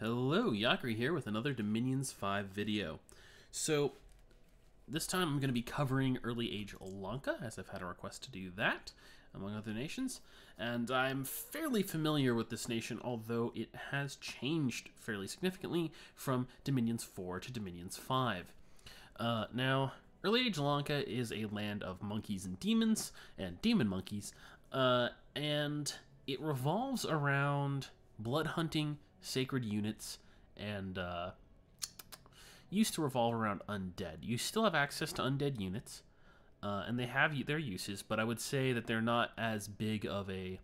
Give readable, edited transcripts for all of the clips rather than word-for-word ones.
Hello, Yakri here with another Dominions 5 video. So, this time I'm going to be covering Early Age Lanka, as I've had a request to do that, among other nations. And I'm fairly familiar with this nation, although it has changed fairly significantly from Dominions 4 to Dominions 5. Now, Early Age Lanka is a land of monkeys and demon monkeys, and it revolves around blood hunting, sacred units, and used to revolve around undead. You still have access to undead units, and they have their uses, but I would say that they're not as big of a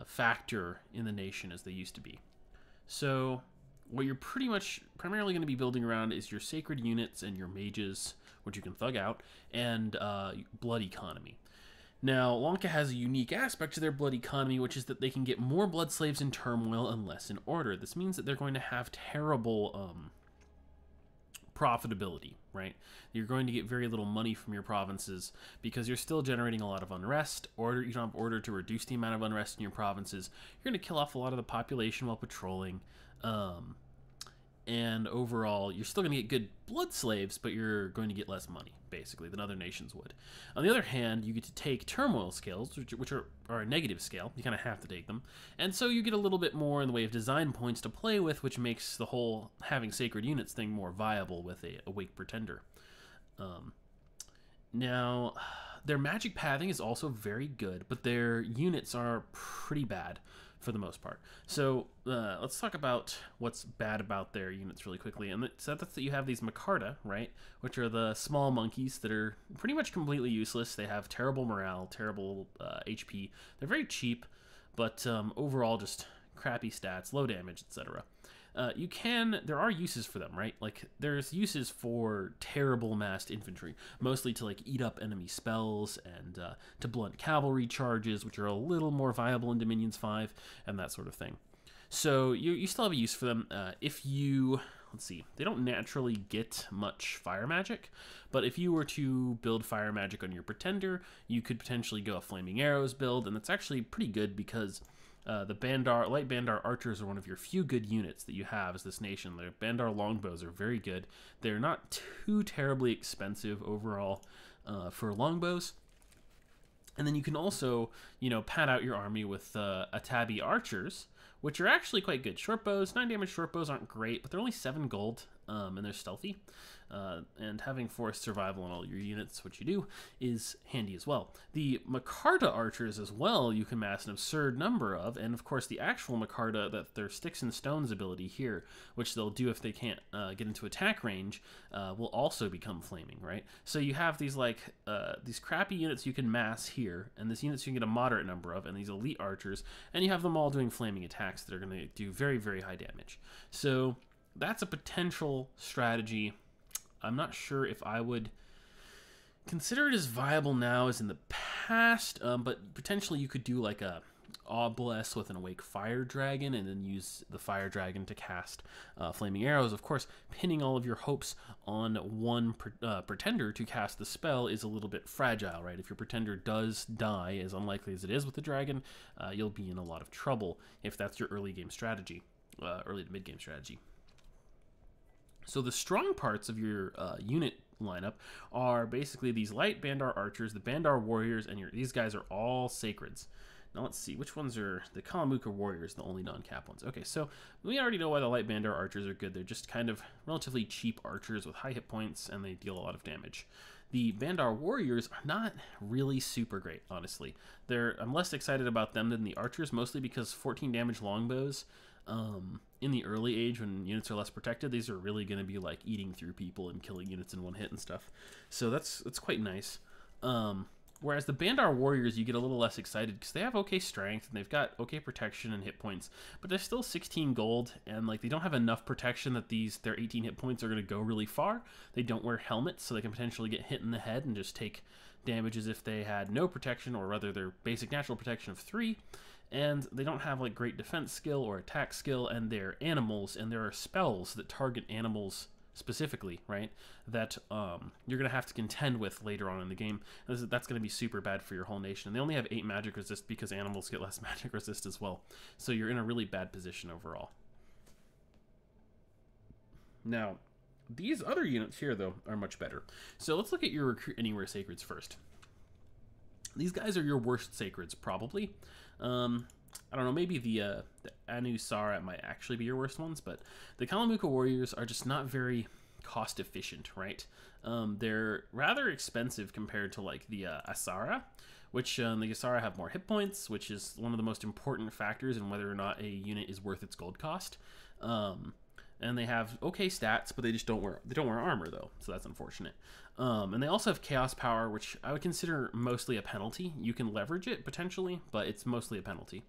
factor in the nation as they used to be. So what you're primarily going to be building around is your sacred units and your mages, which you can thug out, and blood economy. Now, Lanka has a unique aspect to their blood economy, which is that they can get more blood slaves in turmoil and less in order. This means that they're going to have terrible profitability, right? You're going to get very little money from your provinces because you're still generating a lot of unrest. You don't have order to reduce the amount of unrest in your provinces. You're going to kill off a lot of the population while patrolling. And overall, you're still going to get good blood slaves, but you're going to get less money, basically, than other nations would. On the other hand, you get to take turmoil scales, which are a negative scale. You kind of have to take them. And so you get a little bit more in the way of design points to play with, which makes the whole having sacred units thing more viable with a awake pretender. Now, their magic pathing is also very good, but their units are pretty bad for the most part. So let's talk about what's bad about their units really quickly. And that's that you have these Micarta, right, which are the small monkeys that are pretty much completely useless. They have terrible morale, terrible HP. They're very cheap, but overall just crappy stats, low damage, etc. There are uses for them, right? Like, there's uses for terrible massed infantry, mostly to, like, eat up enemy spells and to blunt cavalry charges, which are a little more viable in Dominions 5, and that sort of thing. So, you still have a use for them. Let's see, they don't naturally get much fire magic, but if you were to build fire magic on your pretender, you could potentially go a flaming arrows build, and that's actually pretty good because the light Bandar Archers are one of your few good units that you have as this nation. The Bandar longbows are very good. They're not too terribly expensive overall for longbows. And then you can also, pad out your army with Atabi Archers, which are actually quite good. Short bows, 9 damage short bows aren't great, but they're only 7 gold, and they're stealthy. And having forced survival on all your units, which you do, is handy as well. The Micarta Archers as well, you can mass an absurd number of, and of course the actual Micarta, that their Sticks and Stones ability here, which they'll do if they can't get into attack range, will also become flaming, right? So you have these these crappy units you can mass here, and these units you can get a moderate number of, and these elite archers, and you have them all doing flaming attacks that are going to do very, very high damage. So that's a potential strategy. I'm not sure if I would consider it as viable now as in the past, but potentially you could do like a Obelisk with an Awake Fire Dragon and then use the Fire Dragon to cast Flaming Arrows. Of course, pinning all of your hopes on one pretender to cast the spell is a little bit fragile, right? If your pretender does die, as unlikely as it is with the dragon, you'll be in a lot of trouble if that's your early game strategy, early to mid game strategy. So the strong parts of your unit lineup are basically these light Bandar Archers, the Bandar Warriors, and these guys are all Sacreds. Now let's see, which ones are the Kalamuka Warriors, the only non-cap ones. Okay, so we already know why the light Bandar Archers are good. They're just kind of relatively cheap archers with high hit points, and they deal a lot of damage. The Bandar Warriors are not really super great, honestly. I'm less excited about them than the Archers, mostly because 14 damage longbows, in the early age when units are less protected, these are really going to be like eating through people and killing units in one hit and stuff. So that's quite nice. Whereas the Bandar Warriors, you get a little less excited because they have okay strength and they've got okay protection and hit points, but they're still 16 gold, and like they don't have enough protection that their 18 hit points are going to go really far. They don't wear helmets, so they can potentially get hit in the head and just take damage as if they had no protection, or rather their basic natural protection of 3. And they don't have like great defense skill or attack skill, and they're animals, and there are spells that target animals specifically, right, that you're going to have to contend with later on in the game. That's going to be super bad for your whole nation. And they only have 8 magic resist because animals get less magic resist as well. So you're in a really bad position overall. Now, these other units here, though, are much better. So let's look at your Recruit Anywhere Sacreds first. These guys are your worst Sacreds, probably. I don't know, maybe the Anusara might actually be your worst ones, but the Kalamuka Warriors are just not very cost efficient, right? They're rather expensive compared to like the Asara, which the Asara have more hit points, which is one of the most important factors in whether or not a unit is worth its gold cost. And they have okay stats, but they just don't wear armor though, so that's unfortunate. And they also have chaos power, which I would consider mostly a penalty. You can leverage it potentially, but it's mostly a penalty.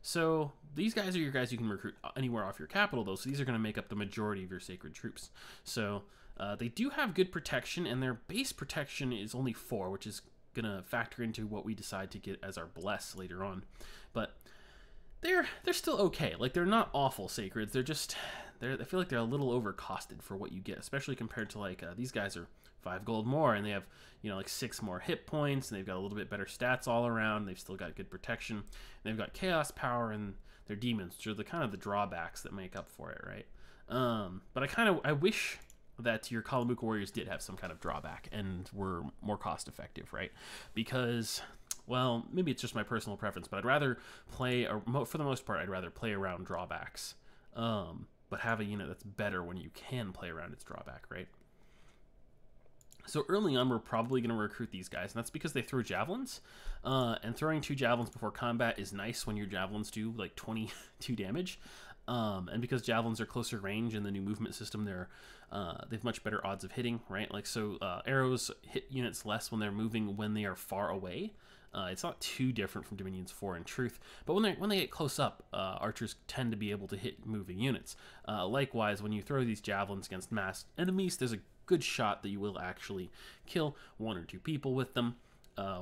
So these guys are your guys you can recruit anywhere off your capital though, so these are going to make up the majority of your sacred troops. So they do have good protection, and their base protection is only 4, which is going to factor into what we decide to get as our bless later on. But they're still okay. Like, they're not awful sacreds. I feel like they're a little overcosted for what you get, especially compared to like these guys are 5 gold more, and they have, you know, like 6 more hit points, and they've got a little bit better stats all around. They've still got good protection, and they've got chaos power, and they're demons, which are the kind of the drawbacks that make up for it, right? But I wish that your Kalamuka Warriors did have some kind of drawback and were more cost effective, right? Because, well, maybe it's just my personal preference, but I'd rather play, for the most part, I'd rather play around drawbacks, but have a unit that's better when you can play around its drawback, right? So early on, we're probably going to recruit these guys, and that's because they throw javelins, and throwing 2 javelins before combat is nice when your javelins do like 22 damage, and because javelins are closer range in the new movement system, they have much better odds of hitting, right? Like, so arrows hit units less when they're moving when they are far away. It's not too different from Dominions 4 in truth, but when they get close up, archers tend to be able to hit moving units. Likewise, when you throw these javelins against masked enemies, there's a good shot that you will actually kill 1 or 2 people with them,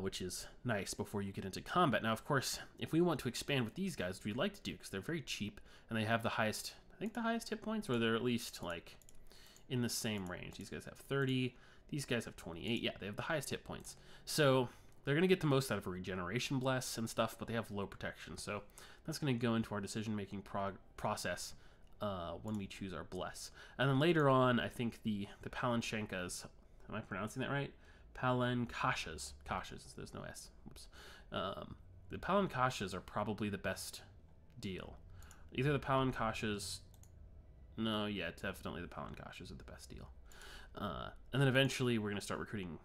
which is nice before you get into combat. Now, of course, if we want to expand with these guys, which we'd like to do because they're very cheap and they have the highest, I think the highest hit points, or they're at least like in the same range. These guys have 30, these guys have 28. Yeah, they have the highest hit points. So they're going to get the most out of a regeneration bless and stuff, but they have low protection. So that's going to go into our decision-making process when we choose our bless. And then later on, I think the Palanshenkas, am I pronouncing that right? Palankashas. Kashas, there's no S. Oops. The Palankashas are probably the best deal. Either the Palankashas... No, yeah, definitely the Palankashas are the best deal. And then eventually we're going to start recruiting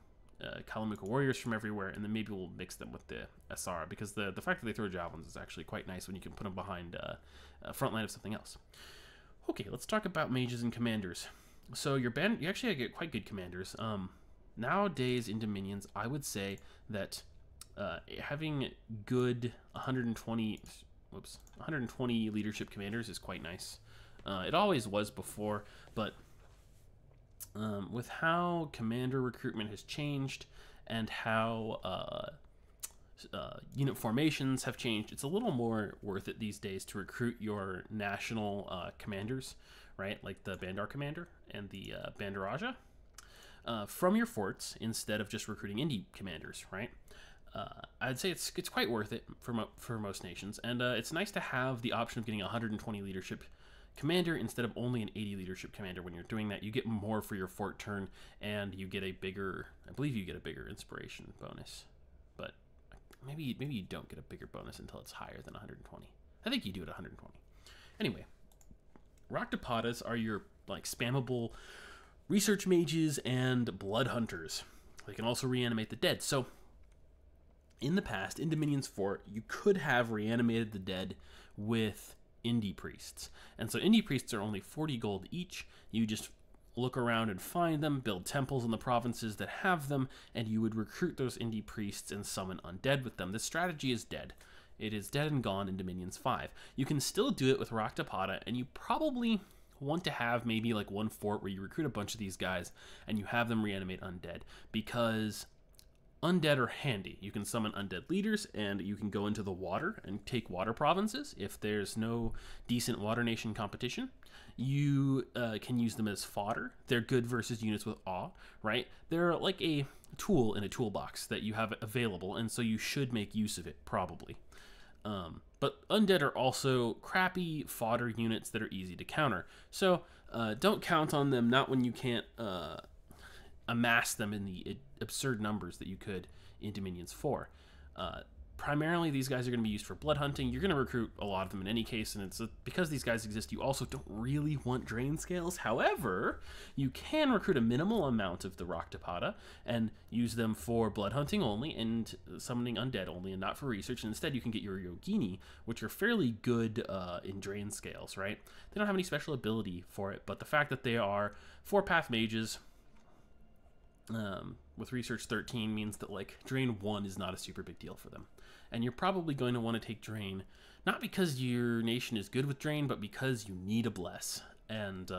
Kalamuka Warriors from everywhere, and then maybe we'll mix them with the Asara, because the fact that they throw javelins is actually quite nice when you can put them behind a front line of something else. Okay, let's talk about mages and commanders. So you actually get quite good commanders. Nowadays in Dominions, I would say that having good 120 leadership commanders is quite nice. It always was before, but with how commander recruitment has changed and how unit formations have changed, it's a little more worth it these days to recruit your national commanders, right? Like the Bandar Commander and the Bandaraja from your forts instead of just recruiting indie commanders, right? I'd say it's quite worth it for most nations, and it's nice to have the option of getting a 120 leadership commander instead of only an 80 leadership commander. When you're doing that, you get more for your fort turn, and you get a bigger, I believe you get a bigger inspiration bonus, but maybe you don't get a bigger bonus until it's higher than 120. I think you do at 120. Anyway, Raktapatas are your like spammable research mages and blood hunters. They can also reanimate the dead. So in the past, in Dominions 4, you could have reanimated the dead with indie priests. And so indie priests are only 40 gold each. You just look around and find them, build temples in the provinces that have them, and you would recruit those indie priests and summon undead with them. This strategy is dead. It is dead and gone in Dominions 5. You can still do it with Raktapata, and you probably want to have maybe like one fort where you recruit a bunch of these guys and you have them reanimate undead, because undead are handy. You can summon undead leaders, and you can go into the water and take water provinces. If there's no decent water nation competition, you can use them as fodder. They're good versus units with awe, right? They're like a tool in a toolbox that you have available, and so you should make use of it, probably. But undead are also crappy fodder units that are easy to counter. So don't count on them, not when you can't amass them in the absurd numbers that you could in Dominions 4. Primarily, these guys are going to be used for blood hunting. You're going to recruit a lot of them in any case, and it's because these guys exist, you also don't really want drain scales. However, you can recruit a minimal amount of the Rakshasi and use them for blood hunting only and summoning undead only, and not for research. And instead, you can get your Yogini, which are fairly good in drain scales, right? They don't have any special ability for it, but the fact that they are 4-path mages with research 13 means that like drain 1 is not a super big deal for them. And you're probably going to want to take drain, not because your nation is good with drain, but because you need a bless. And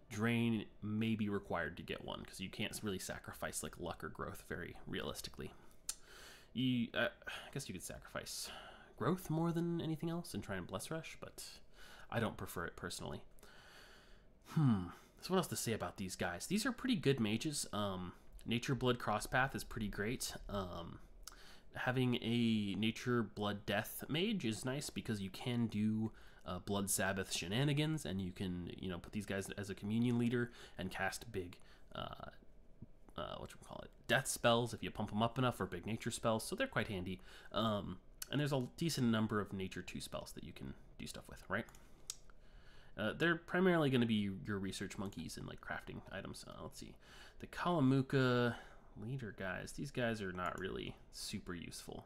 drain may be required to get one, because you can't really sacrifice like luck or growth very realistically. I guess you could sacrifice growth more than anything else and try and bless rush, but I don't prefer it personally. So what else to say about these guys? These are pretty good mages. Nature Blood Crosspath is pretty great. Having a Nature Blood Death mage is nice because you can do Blood Sabbath shenanigans, and you can, put these guys as a communion leader and cast big, death spells if you pump them up enough, or big nature spells, so they're quite handy. And there's a decent number of Nature 2 spells that you can do stuff with, right? They're primarily going to be your research monkeys and like crafting items. Let's see. The Kalamuka leader guys. These guys are not really super useful.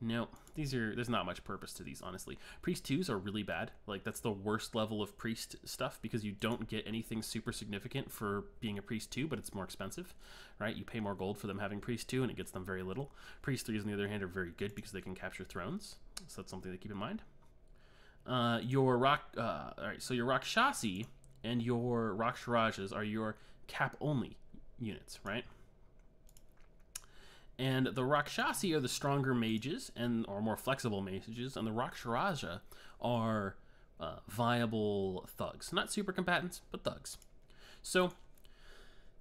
Nope. There's not much purpose to these, honestly. Priest 2s are really bad. Like, that's the worst level of priest stuff because you don't get anything super significant for being a priest 2, but it's more expensive, right? You pay more gold for them having priest 2 and it gets them very little. Priest 3s, on the other hand, are very good because they can capture thrones. So that's something to keep in mind. Your Rakshasi and your Raksharajas are your cap-only units, right? And the Rakshasi are the stronger mages or more flexible mages, and the Raksharaja are viable thugs. Not super combatants, but thugs. So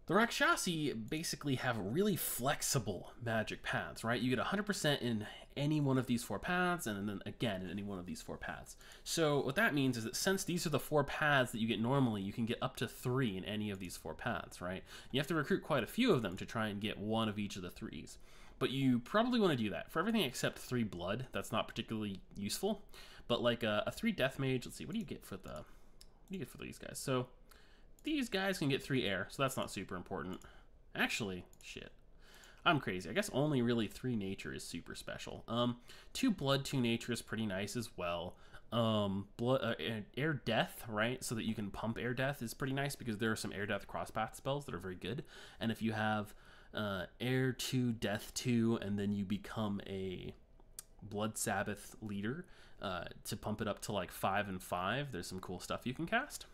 the Rakshasi basically have really flexible magic paths, right? You get 100% in any one of these 4 paths, and then again in any one of these 4 paths. So what that means is that since these are the 4 paths that you get normally, you can get up to 3 in any of these 4 paths, right? You have to recruit quite a few of them to try and get one of each of the 3s. But you probably want to do that. For everything except 3 blood, that's not particularly useful. But like a 3 death mage, let's see, what do you get for these guys? So these guys can get 3 air, so that's not super important. Actually, shit. I'm crazy. I guess only really 3 nature is super special. 2 blood, 2 nature is pretty nice as well. Air death, right? So that you can pump air death is pretty nice because there are some air death crosspath spells that are very good. And if you have air 2, death 2, and then you become a blood sabbath leader to pump it up to like 5 and 5, there's some cool stuff you can cast.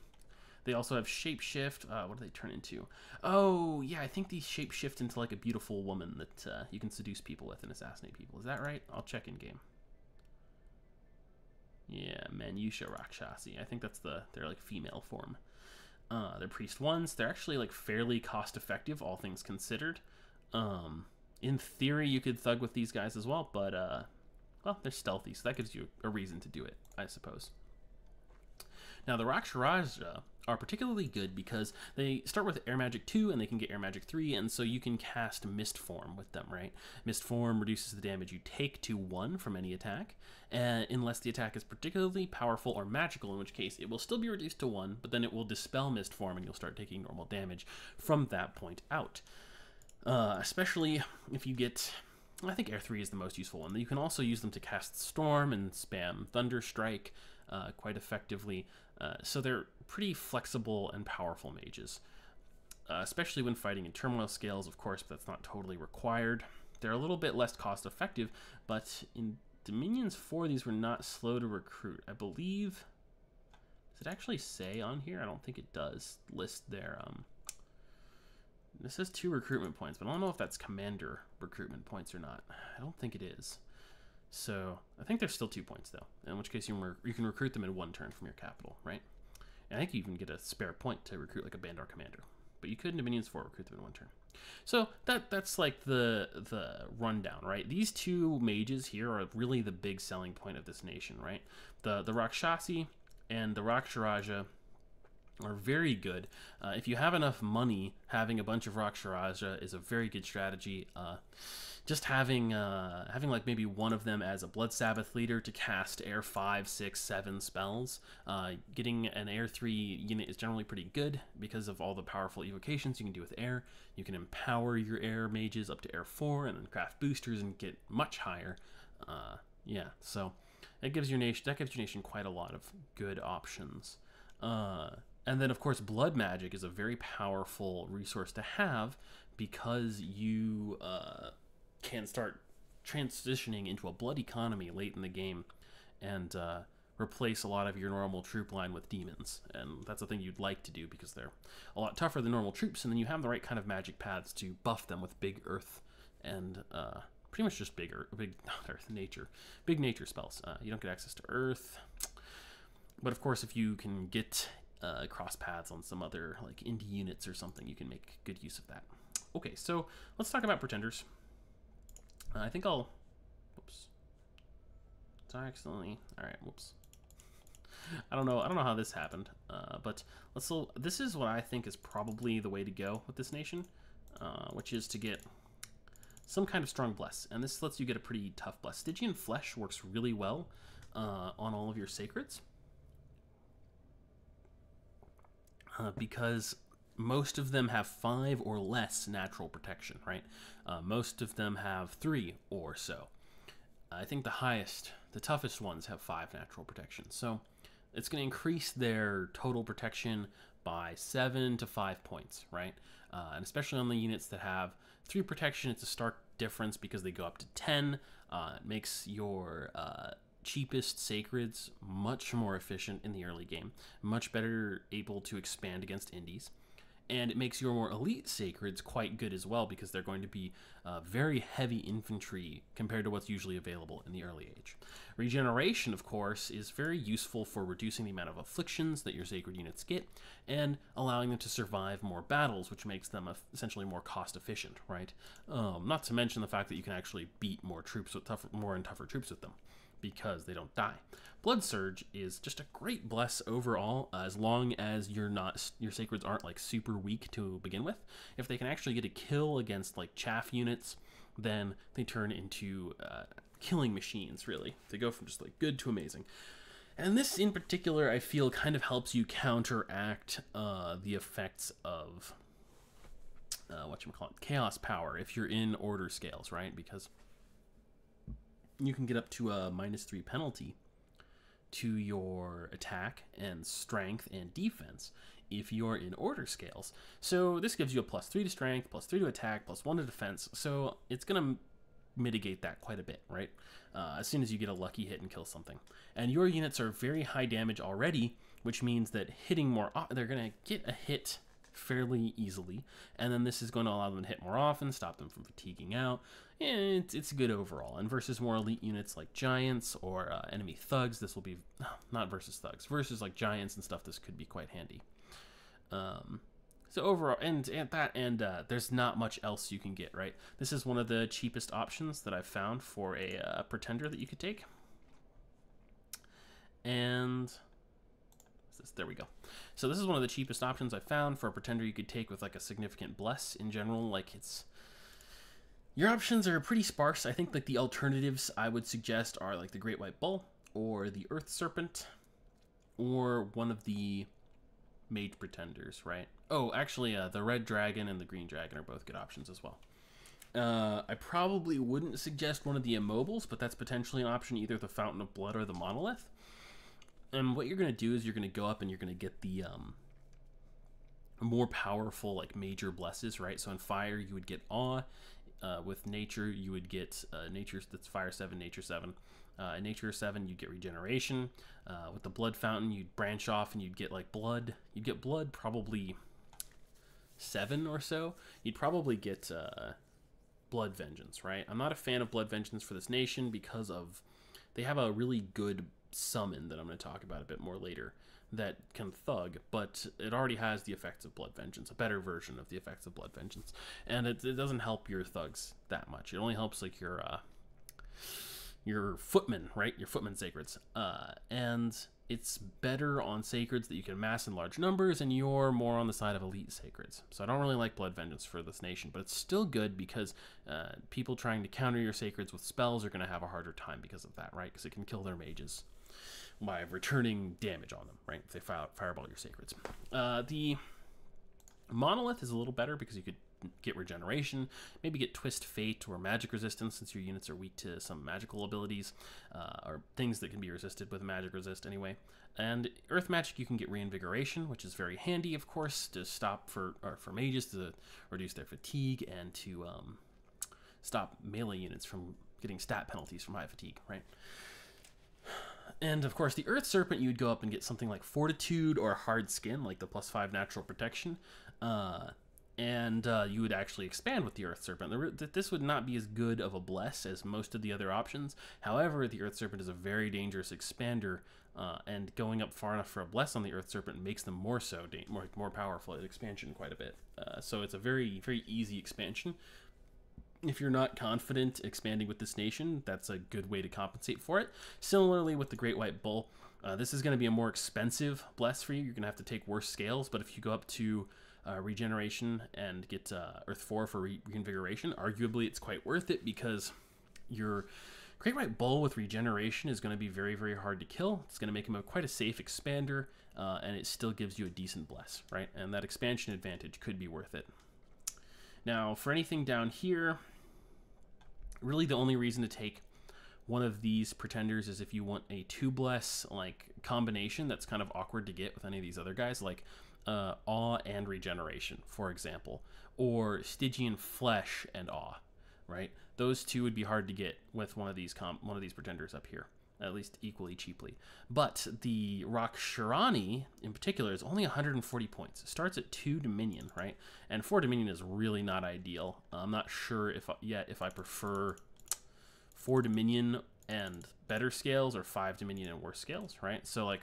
They also have shapeshift. What do they turn into? Oh, yeah, I think these shapeshift into like a beautiful woman that you can seduce people with and assassinate people. Is that right? I'll check in game. Yeah, Manusha Rakshasi. I think that's their like female form. They're priest 1s. They're actually like fairly cost effective, all things considered. In theory, you could thug with these guys as well, but well, they're stealthy, so that gives you a reason to do it, I suppose. Now, the Raksharaja are particularly good because they start with Air Magic 2 and they can get Air Magic 3, and so you can cast Mist Form with them, right? Mist Form reduces the damage you take to 1 from any attack, unless the attack is particularly powerful or magical, in which case it will still be reduced to 1, but then it will dispel Mist Form and you'll start taking normal damage from that point out. Especially if you get... I think Air 3 is the most useful one. You can also use them to cast Storm and spam Thunder Strike quite effectively. So they're pretty flexible and powerful mages, especially when fighting in turmoil scales, of course, but that's not totally required. They're a little bit less cost effective, but in Dominions 4, these were not slow to recruit. I believe, does it actually say on here? I don't think it does list their, this says 2 recruitment points, but I don't know if that's commander recruitment points or not. I don't think it is. So I think there's still 2 points though, in which case you can recruit them in 1 turn from your capital, right? And I think you even get a spare point to recruit like a Bandar commander, but you could in Dominions 4 recruit them in 1 turn. So that's like the rundown, right? These two mages here are really the big selling point of this nation, right? The Rakshasi and the Raksharaja are very good. If you have enough money, having a bunch of Raksharaja is a very good strategy. Just having like maybe one of them as a Blood Sabbath leader to cast Air 5, 6, 7 spells. Getting an Air 3 unit is generally pretty good because of all the powerful evocations you can do with Air. You can empower your Air mages up to Air 4 and then craft boosters and get much higher. Yeah, so that gives your nation quite a lot of good options. And then, of course, blood magic is a very powerful resource to have because you can start transitioning into a blood economy late in the game and replace a lot of your normal troop line with demons. And that's a thing you'd like to do because they're a lot tougher than normal troops, and then you have the right kind of magic paths to buff them with big earth and pretty much just big nature spells. You don't get access to earth, but of course, if you can get cross paths on some other like indie units or something, you can make good use of that. Okay, so let's talk about pretenders. I think I'll, whoops, it's accidentally, all right, whoops. I don't know how this happened, but this is what I think is probably the way to go with this nation, which is to get some kind of strong bless, and this lets you get a pretty tough bless. Stygian Flesh works really well on all of your sacreds. Because most of them have 5 or less natural protection, right? Most of them have 3 or so. I think the toughest ones have 5 natural protection. So it's going to increase their total protection by 7 to 5 points, right? And especially on the units that have 3 protection, it's a stark difference because they go up to 10. It makes your cheapest sacreds much more efficient in the early game, much better able to expand against indies, and it makes your more elite sacreds quite good as well because they're going to be very heavy infantry compared to what's usually available in the early age. Regeneration, of course, is very useful for reducing the amount of afflictions that your sacred units get and allowing them to survive more battles, which makes them essentially more cost efficient, right? Not to mention the fact that you can actually beat more troops with more and tougher troops with them, because they don't die. Blood Surge is just a great bless overall, as long as your sacreds aren't like super weak to begin with. If they can actually get a kill against like chaff units, then they turn into killing machines, really. They go from just like good to amazing. And this in particular, I feel, kind of helps you counteract the effects of chaos power if you're in order scales, right? Because you can get up to a -3 penalty to your attack and strength and defense if you're in order scales. So this gives you a +3 to strength, +3 to attack, +1 to defense. So it's going to mitigate that quite a bit, right? As soon as you get a lucky hit and kill something. And your units are very high damage already, which means that hitting more, they're going to get a hit fairly easily, and then this is going to allow them to hit more often, stop them from fatiguing out, and it's good overall. And versus more elite units like giants or enemy thugs, this will be, not versus thugs, versus like giants and stuff, this could be quite handy. So overall, and there's not much else you can get, right? This is one of the cheapest options that I've found for a pretender that you could take. And there we go. So this is one of the cheapest options I found for a pretender you could take with like a significant bless in general. Like, your options are pretty sparse. I think like the alternatives I would suggest are like the Great White Bull or the Earth Serpent or one of the mage pretenders, right? Oh, actually, the Red Dragon and the Green Dragon are both good options as well. I probably wouldn't suggest one of the immobiles, but that's potentially an option, either the Fountain of Blood or the Monolith. And what you're going to do is you're going to go up and you're going to get the more powerful, like, major blesses, right? So in fire, you would get Awe. With nature, you would get nature, that's fire 7, nature 7. In nature 7, you'd get regeneration. With the blood fountain, you'd branch off and you'd get like blood. You'd get blood probably 7 or so. You'd probably get blood vengeance, right? I'm not a fan of blood vengeance for this nation because of they have a really good summon that I'm going to talk about a bit more later that can thug, but it already has the effects of Blood Vengeance, a better version of the effects of Blood Vengeance, and it doesn't help your thugs that much. It only helps like your footmen, right? Your footmen sacreds, and it's better on sacreds that you can mass in large numbers, and you're more on the side of elite sacreds. So I don't really like Blood Vengeance for this nation, but it's still good because people trying to counter your sacreds with spells are going to have a harder time because of that, right? Because it can kill their mages by returning damage on them, right? If they fireball your sacreds. The monolith is a little better because you could get regeneration, maybe get twist fate or magic resistance since your units are weak to some magical abilities or things that can be resisted with magic resist anyway. And earth magic, you can get reinvigoration, which is very handy, of course, to stop for mages to reduce their fatigue and to stop melee units from getting stat penalties from high fatigue, right? And of course, the Earth Serpent, you'd go up and get something like Fortitude or Hard Skin, like the +5 natural protection. And you would actually expand with the Earth Serpent. This would not be as good of a bless as most of the other options. However, the Earth Serpent is a very dangerous expander, and going up far enough for a bless on the Earth Serpent makes them more powerful at expansion quite a bit. So it's a very, very easy expansion. If you're not confident expanding with this nation, that's a good way to compensate for it. Similarly with the Great White Bull, this is going to be a more expensive bless for you. You're going to have to take worse scales, but if you go up to regeneration and get Earth 4 for reinvigoration, arguably it's quite worth it because your Great White Bull with regeneration is going to be very, very hard to kill. It's going to make him quite a safe expander, and it still gives you a decent bless, right? And that expansion advantage could be worth it. Now, for anything down here, really the only reason to take one of these pretenders is if you want a 2-bless like combination that's kind of awkward to get with any of these other guys, like Awe and Regeneration, for example, or Stygian Flesh and Awe, right? Those two would be hard to get with one of these pretenders up here, at least equally cheaply. But the Rakshasi in particular is only 140 points. It starts at 2 Dominion, right? And 4 Dominion is really not ideal. I'm not sure if I prefer 4 Dominion and better scales or 5 Dominion and worse scales, right? So like,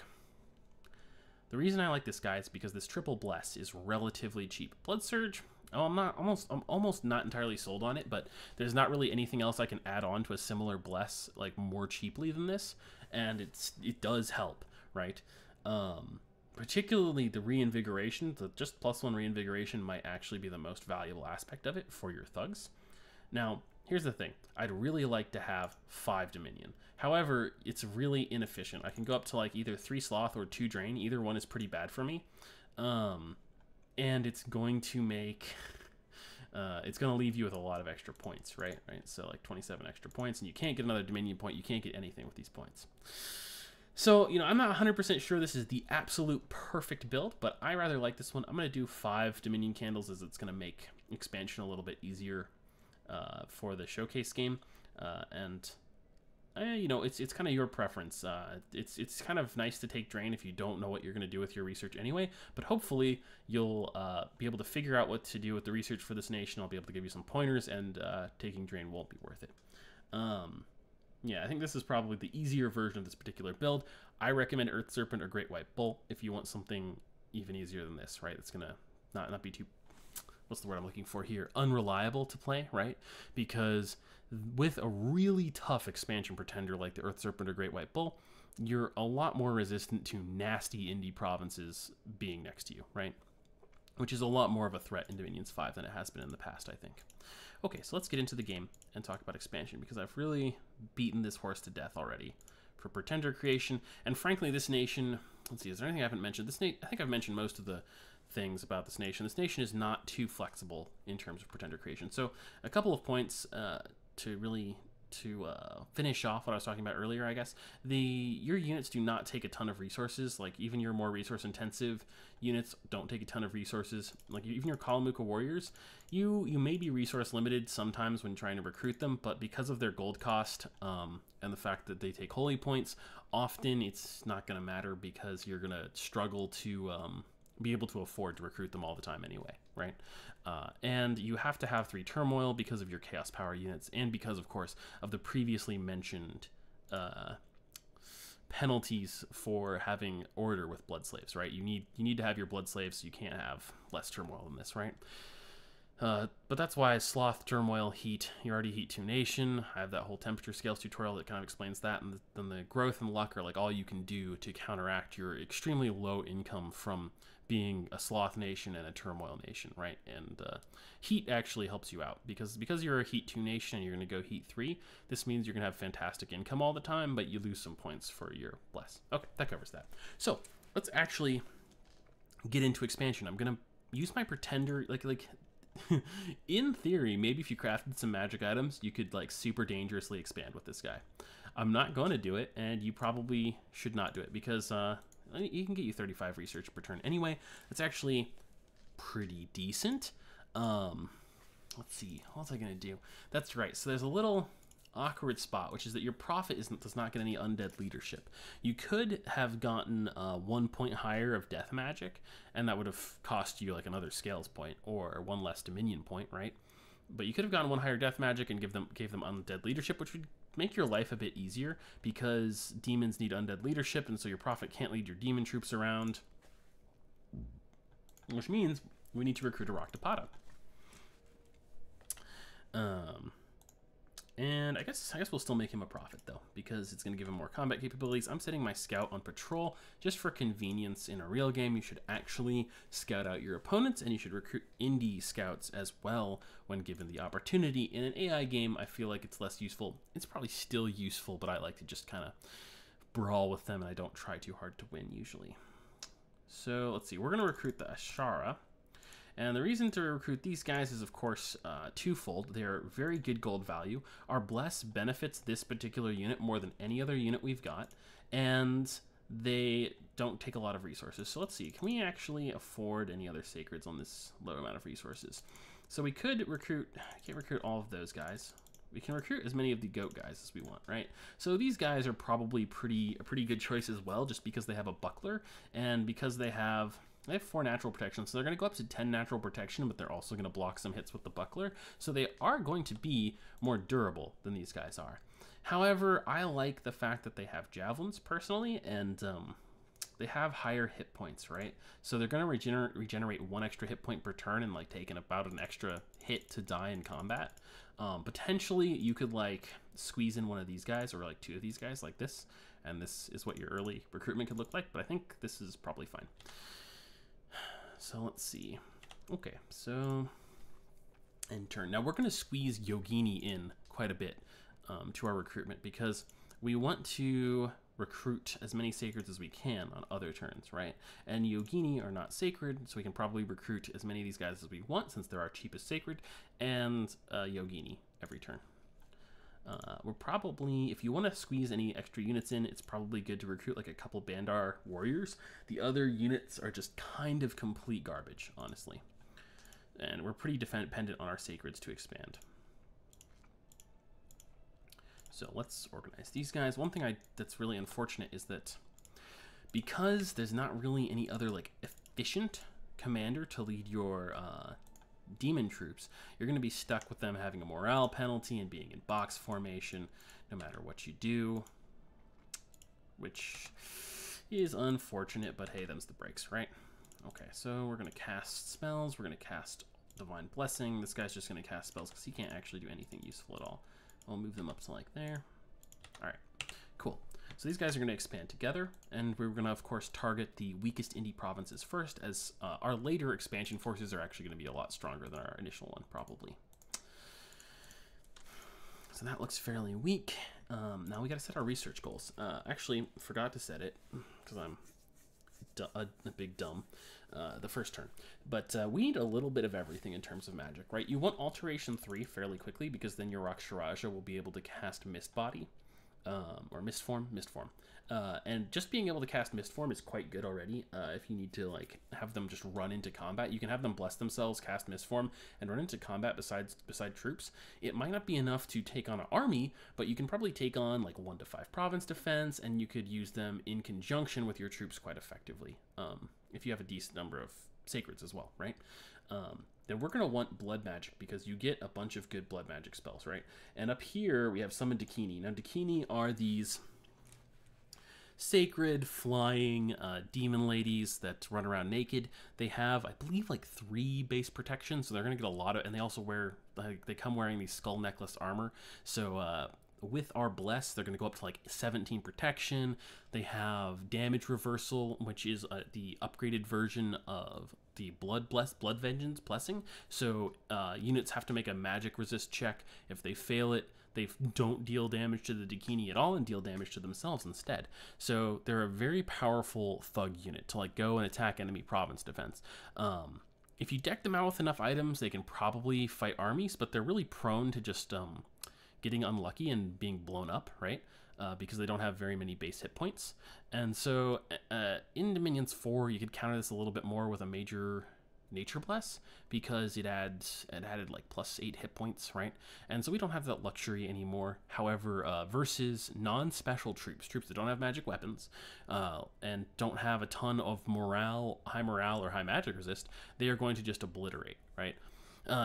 the reason I like this guy is because this triple bless is relatively cheap. Blood Surge, I'm almost not entirely sold on it, but there's not really anything else I can add on to a similar bless like more cheaply than this, and it does help, right? Particularly the reinvigoration, the just +1 reinvigoration might actually be the most valuable aspect of it for your thugs. Now, here's the thing. I'd really like to have 5 Dominion. However, it's really inefficient. I can go up to like either 3 Sloth or 2 Drain. Either one is pretty bad for me. And it's going to make... it's going to leave you with a lot of extra points, right? So like 27 extra points, and you can't get another Dominion point. You can't get anything with these points. So, you know, I'm not 100% sure this is the absolute perfect build, but I rather like this one. I'm going to do 5 Dominion Candles as it's going to make expansion a little bit easier for the showcase game, and you know, it's kind of your preference. It's kind of nice to take Drain if you don't know what you're going to do with your research anyway, but hopefully you'll be able to figure out what to do with the research for this nation. I'll be able to give you some pointers, and taking Drain won't be worth it. Yeah, I think this is probably the easier version of this particular build. I recommend Earth Serpent or Great White Bull if you want something even easier than this, right? It's going to not be too... what's the word I'm looking for here? Unreliable to play, right? Because with a really tough expansion pretender like the Earth Serpent or Great White Bull, you're a lot more resistant to nasty indie provinces being next to you, right? Which is a lot more of a threat in Dominions 5 than it has been in the past, I think. Okay, so let's get into the game and talk about expansion, because I've really beaten this horse to death already for pretender creation. And frankly, this nation... let's see, is there anything I haven't mentioned? I think I've mentioned most of the things about this nation. This nation is not too flexible in terms of pretender creation. So a couple of points to finish off what I was talking about earlier, I guess. Your units do not take a ton of resources. Like, even your more resource intensive units don't take a ton of resources. Like, even your Kalamuka warriors, you may be resource limited sometimes when trying to recruit them, but because of their gold cost and the fact that they take holy points, often it's not going to matter because you're going to struggle to be able to afford to recruit them all the time anyway, right? And you have to have 3 turmoil because of your chaos power units, and because, of course, of the previously mentioned penalties for having order with blood slaves, right? You need to have your blood slaves, so you can't have less turmoil than this, right? But that's why sloth, turmoil, heat. You're already heat 2 nation. I have that whole temperature scales tutorial that kind of explains that, and then the growth and luck are like all you can do to counteract your extremely low income from being a sloth nation and a turmoil nation, right? And heat actually helps you out because you're a heat 2 nation and you're going to go heat 3. This means you're going to have fantastic income all the time, but you lose some points for your bless. Okay, that covers that. So let's actually get into expansion. I'm going to use my pretender like in theory, maybe if you crafted some magic items, you could like super dangerously expand with this guy. I'm not going to do it, and you probably should not do it because he can get you 35 research per turn anyway. That's actually pretty decent. Let's see, what was I going to do? That's right, so there's a little awkward spot, which is that your prophet does not get any undead leadership. You could have gotten 1 point higher of death magic, and that would have cost you like another scales point or 1 less dominion point, right? But you could have gotten 1 higher death magic and gave them undead leadership, which would make your life a bit easier because demons need undead leadership, and so your prophet can't lead your demon troops around, which means we need to recruit a Rakshasi. And I guess we'll still make him a prophet though, because it's going to give him more combat capabilities. I'm setting my scout on patrol just for convenience. In a real game, you should actually scout out your opponents, and you should recruit indie scouts as well when given the opportunity. In an AI game, I feel like it's less useful. It's probably still useful, but I like to just kind of brawl with them, and I don't try too hard to win usually. So let's see. We're going to recruit the Ashara. And the reason to recruit these guys is, of course, twofold. They're very good gold value. Our Bless benefits this particular unit more than any other unit we've got, and they don't take a lot of resources. So let's see, can we actually afford any other Sacreds on this low amount of resources? So we could recruit, I can't recruit all of those guys. We can recruit as many of the goat guys as we want, right? So these guys are probably a pretty good choice as well, just because they have a buckler, and because they have 4 natural protection, so they're going to go up to 10 natural protection, but they're also going to block some hits with the buckler, so they are going to be more durable than these guys are. However, I like the fact that they have javelins personally, and they have higher hit points, right? So they're going to regenerate 1 extra hit point per turn and like taking about an extra hit to die in combat. Potentially, you could like squeeze in one of these guys or like 2 of these guys like this, and this is what your early recruitment could look like, but I think this is probably fine. So let's see. Okay, so end turn. Now we're going to squeeze Yogini in quite a bit to our recruitment because we want to recruit as many Sacreds as we can on other turns, right? And Yogini are not sacred, so we can probably recruit as many of these guys as we want since they're our cheapest sacred, and Yogini every turn. We're probably, if you want to squeeze any extra units in, it's probably good to recruit like a couple Bandar warriors. The other units are just kind of complete garbage, honestly. And we're pretty dependent on our Sacreds to expand. So let's organize these guys. One thing that's really unfortunate is that because there's not really any other like efficient commander to lead your demon troops, you're going to be stuck with them having a morale penalty and being in box formation no matter what you do, which is unfortunate, but hey, them's the breaks, right? Okay, so we're going to cast spells. We're going to cast Divine Blessing. This guy's just going to cast spells because he can't actually do anything useful at all. I'll move them up to like there. All right, cool. So these guys are going to expand together, and we're going to, of course, target the weakest indie provinces first, as our later expansion forces are actually going to be a lot stronger than our initial one, probably. So that looks fairly weak. Now we got to set our research goals. Actually, forgot to set it, because I'm a big dumb the first turn. But we need a little bit of everything in terms of magic, right? You want Alteration 3 fairly quickly, because then your Rakshasi will be able to cast Mist Body. Or Mist Form. And just being able to cast Mist Form is quite good already. If you need to like have them just run into combat, you can have them bless themselves, cast Mist Form, and run into combat beside troops. It might not be enough to take on an army, but you can probably take on like 1 to 5 province defense, and you could use them in conjunction with your troops quite effectively. If you have a decent number of Sacreds as well, right? Then we're going to want blood magic because you get a bunch of good blood magic spells, right? And up here we have Summon Dakini. Now Dakini are these sacred, flying, demon ladies that run around naked. They have, I believe, like 3 base protections, so they're going to get a lot of, and they also wear, they come wearing these skull necklace armor, so with our bless, they're going to go up to like 17 protection. They have damage reversal, which is the upgraded version of the blood vengeance blessing. So units have to make a magic resist check. If they fail it, they don't deal damage to the Dakini at all and deal damage to themselves instead. So they're a very powerful thug unit to like go and attack enemy province defense. If you deck them out with enough items, they can probably fight armies, but they're really prone to just getting unlucky and being blown up, right? Because they don't have very many base hit points. And so in Dominions 4, you could counter this a little bit more with a major Nature Bless, because it added like +8 hit points, right? And so we don't have that luxury anymore. However, versus non-special troops that don't have magic weapons, and don't have a ton of high morale or high magic resist, they are going to just obliterate, right?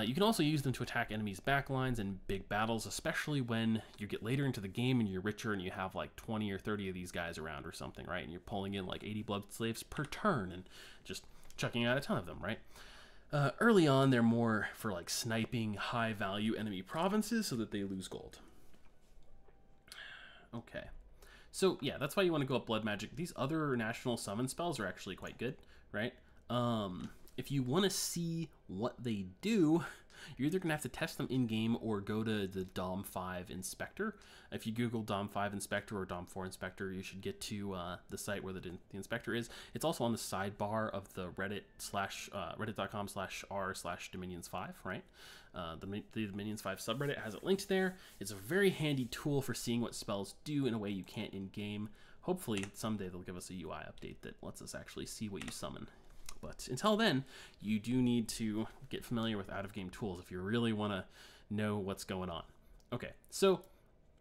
You can also use them to attack enemies' backlines in big battles, especially when you get later into the game and you're richer and you have like 20 or 30 of these guys around or something, right? And you're pulling in like 80 blood slaves per turn and just chucking out a ton of them, right? Early on, they're more for like sniping high-value enemy provinces so that they lose gold. Okay. So, yeah, that's why you want to go up Blood Magic. These other national summon spells are actually quite good, right? If you want to see what they do, you're either going to have to test them in-game or go to the Dom 5 Inspector. If you Google Dom 5 Inspector or Dom 4 Inspector, you should get to the site where the Inspector is. It's also on the sidebar of the reddit.com/r/Dominions5, right? The Dominions 5 subreddit has it linked there. It's a very handy tool for seeing what spells do in a way you can't in-game. Hopefully, someday they'll give us a UI update that lets us actually see what you summon. But until then, you do need to get familiar with out-of-game tools if you really want to know what's going on. Okay, so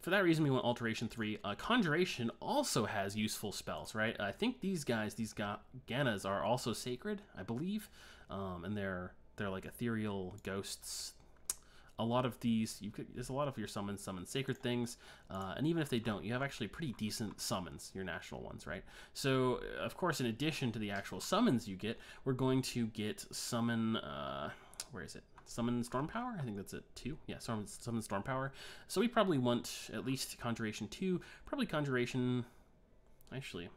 for that reason, we want Alteration 3. Conjuration also has useful spells, right? I think these guys, these Ganas, are also sacred, I believe, and they're like ethereal ghosts. A lot of these, there's a lot of your summon sacred things, and even if they don't, you have actually pretty decent summons, your national ones, right? So, of course, in addition to the actual summons you get, we're going to get summon, where is it? Summon Storm Power? I think that's it, 2. Yeah, summon Storm Power. So we probably want at least Conjuration 2, probably Conjuration, actually,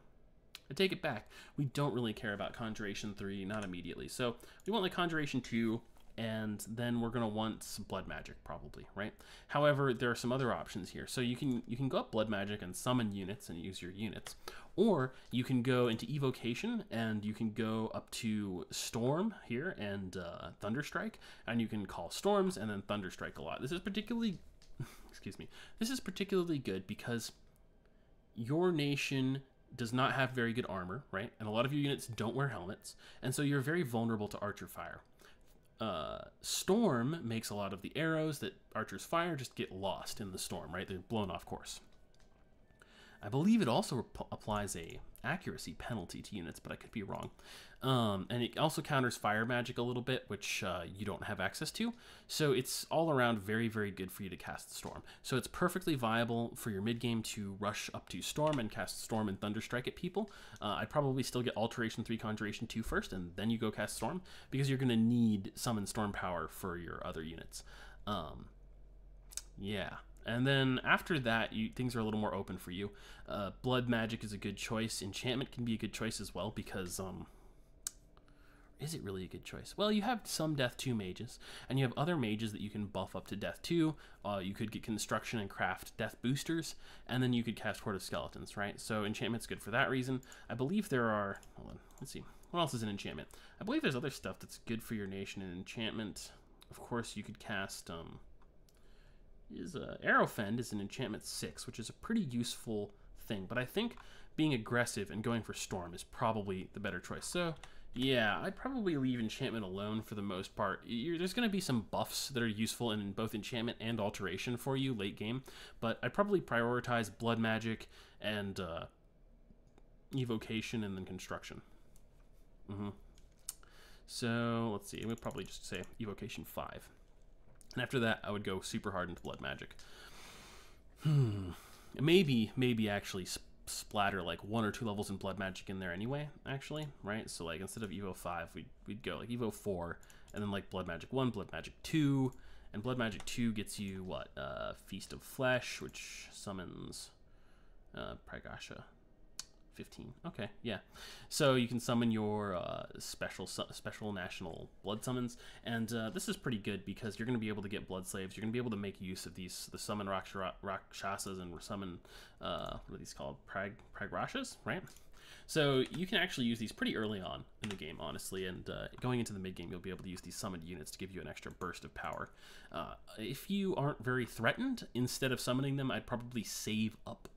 I take it back. We don't really care about Conjuration 3, not immediately. So we want like Conjuration 2, and then we're going to want some Blood Magic probably, right? However, there are some other options here. So you can go up Blood Magic and summon units and use your units, or you can go into Evocation and you can go up to Storm here and Thunderstrike, and you can call storms and then Thunderstrike a lot. This is particularly excuse me. This is particularly good because your nation does not have very good armor, right? And a lot of your units don't wear helmets, and so you're very vulnerable to archer fire. Storm makes a lot of the arrows that archers fire just get lost in the storm, right? They're blown off course. I believe it also applies a accuracy penalty to units, but I could be wrong. And it also counters fire magic a little bit, which you don't have access to. So it's all around very, very good for you to cast Storm. So it's perfectly viable for your mid-game to rush up to Storm and cast Storm and Thunderstrike at people. I'd probably still get Alteration 3, Conjuration 2 first, and then you go cast Storm, because you're going to need Summon Storm Power for your other units. Yeah. And then after that, things are a little more open for you. Blood Magic is a good choice. Enchantment can be a good choice as well, because is it really a good choice? Well, you have some Death 2 mages, and you have other mages that you can buff up to Death 2. You could get Construction and craft Death boosters, and then you could cast Horde of Skeletons, right? So Enchantment's good for that reason. I believe there are, hold on, let's see, what else is in Enchantment? I believe there's other stuff that's good for your nation in Enchantment. Of course, you could cast, Arrowfend is an Enchantment 6, which is a pretty useful thing, but I think being aggressive and going for Storm is probably the better choice. So yeah, I'd probably leave Enchantment alone for the most part. There's going to be some buffs that are useful in both Enchantment and Alteration for you late game, but I'd probably prioritize Blood Magic and Evocation and then Construction. So let's see, we'll probably just say Evocation 5. And after that, I would go super hard into Blood Magic. Maybe actually splatter like 1 or 2 levels in blood magic in there anyway, actually, right? So like instead of Evo 5, we'd go like Evo 4, and then like blood magic 1, blood magic 2, and blood magic 2 gets you what? Feast of Flesh, which summons Pragasha. 15. Okay, yeah. So you can summon your special national blood summons, and this is pretty good because you're going to be able to get blood slaves. You're going to be able to make use of the summon Rakshasas and summon what are these called? Pragrashas, right? So you can actually use these pretty early on in the game, honestly, and going into the mid game, you'll be able to use these summoned units to give you an extra burst of power. If you aren't very threatened, instead of summoning them, I'd probably save up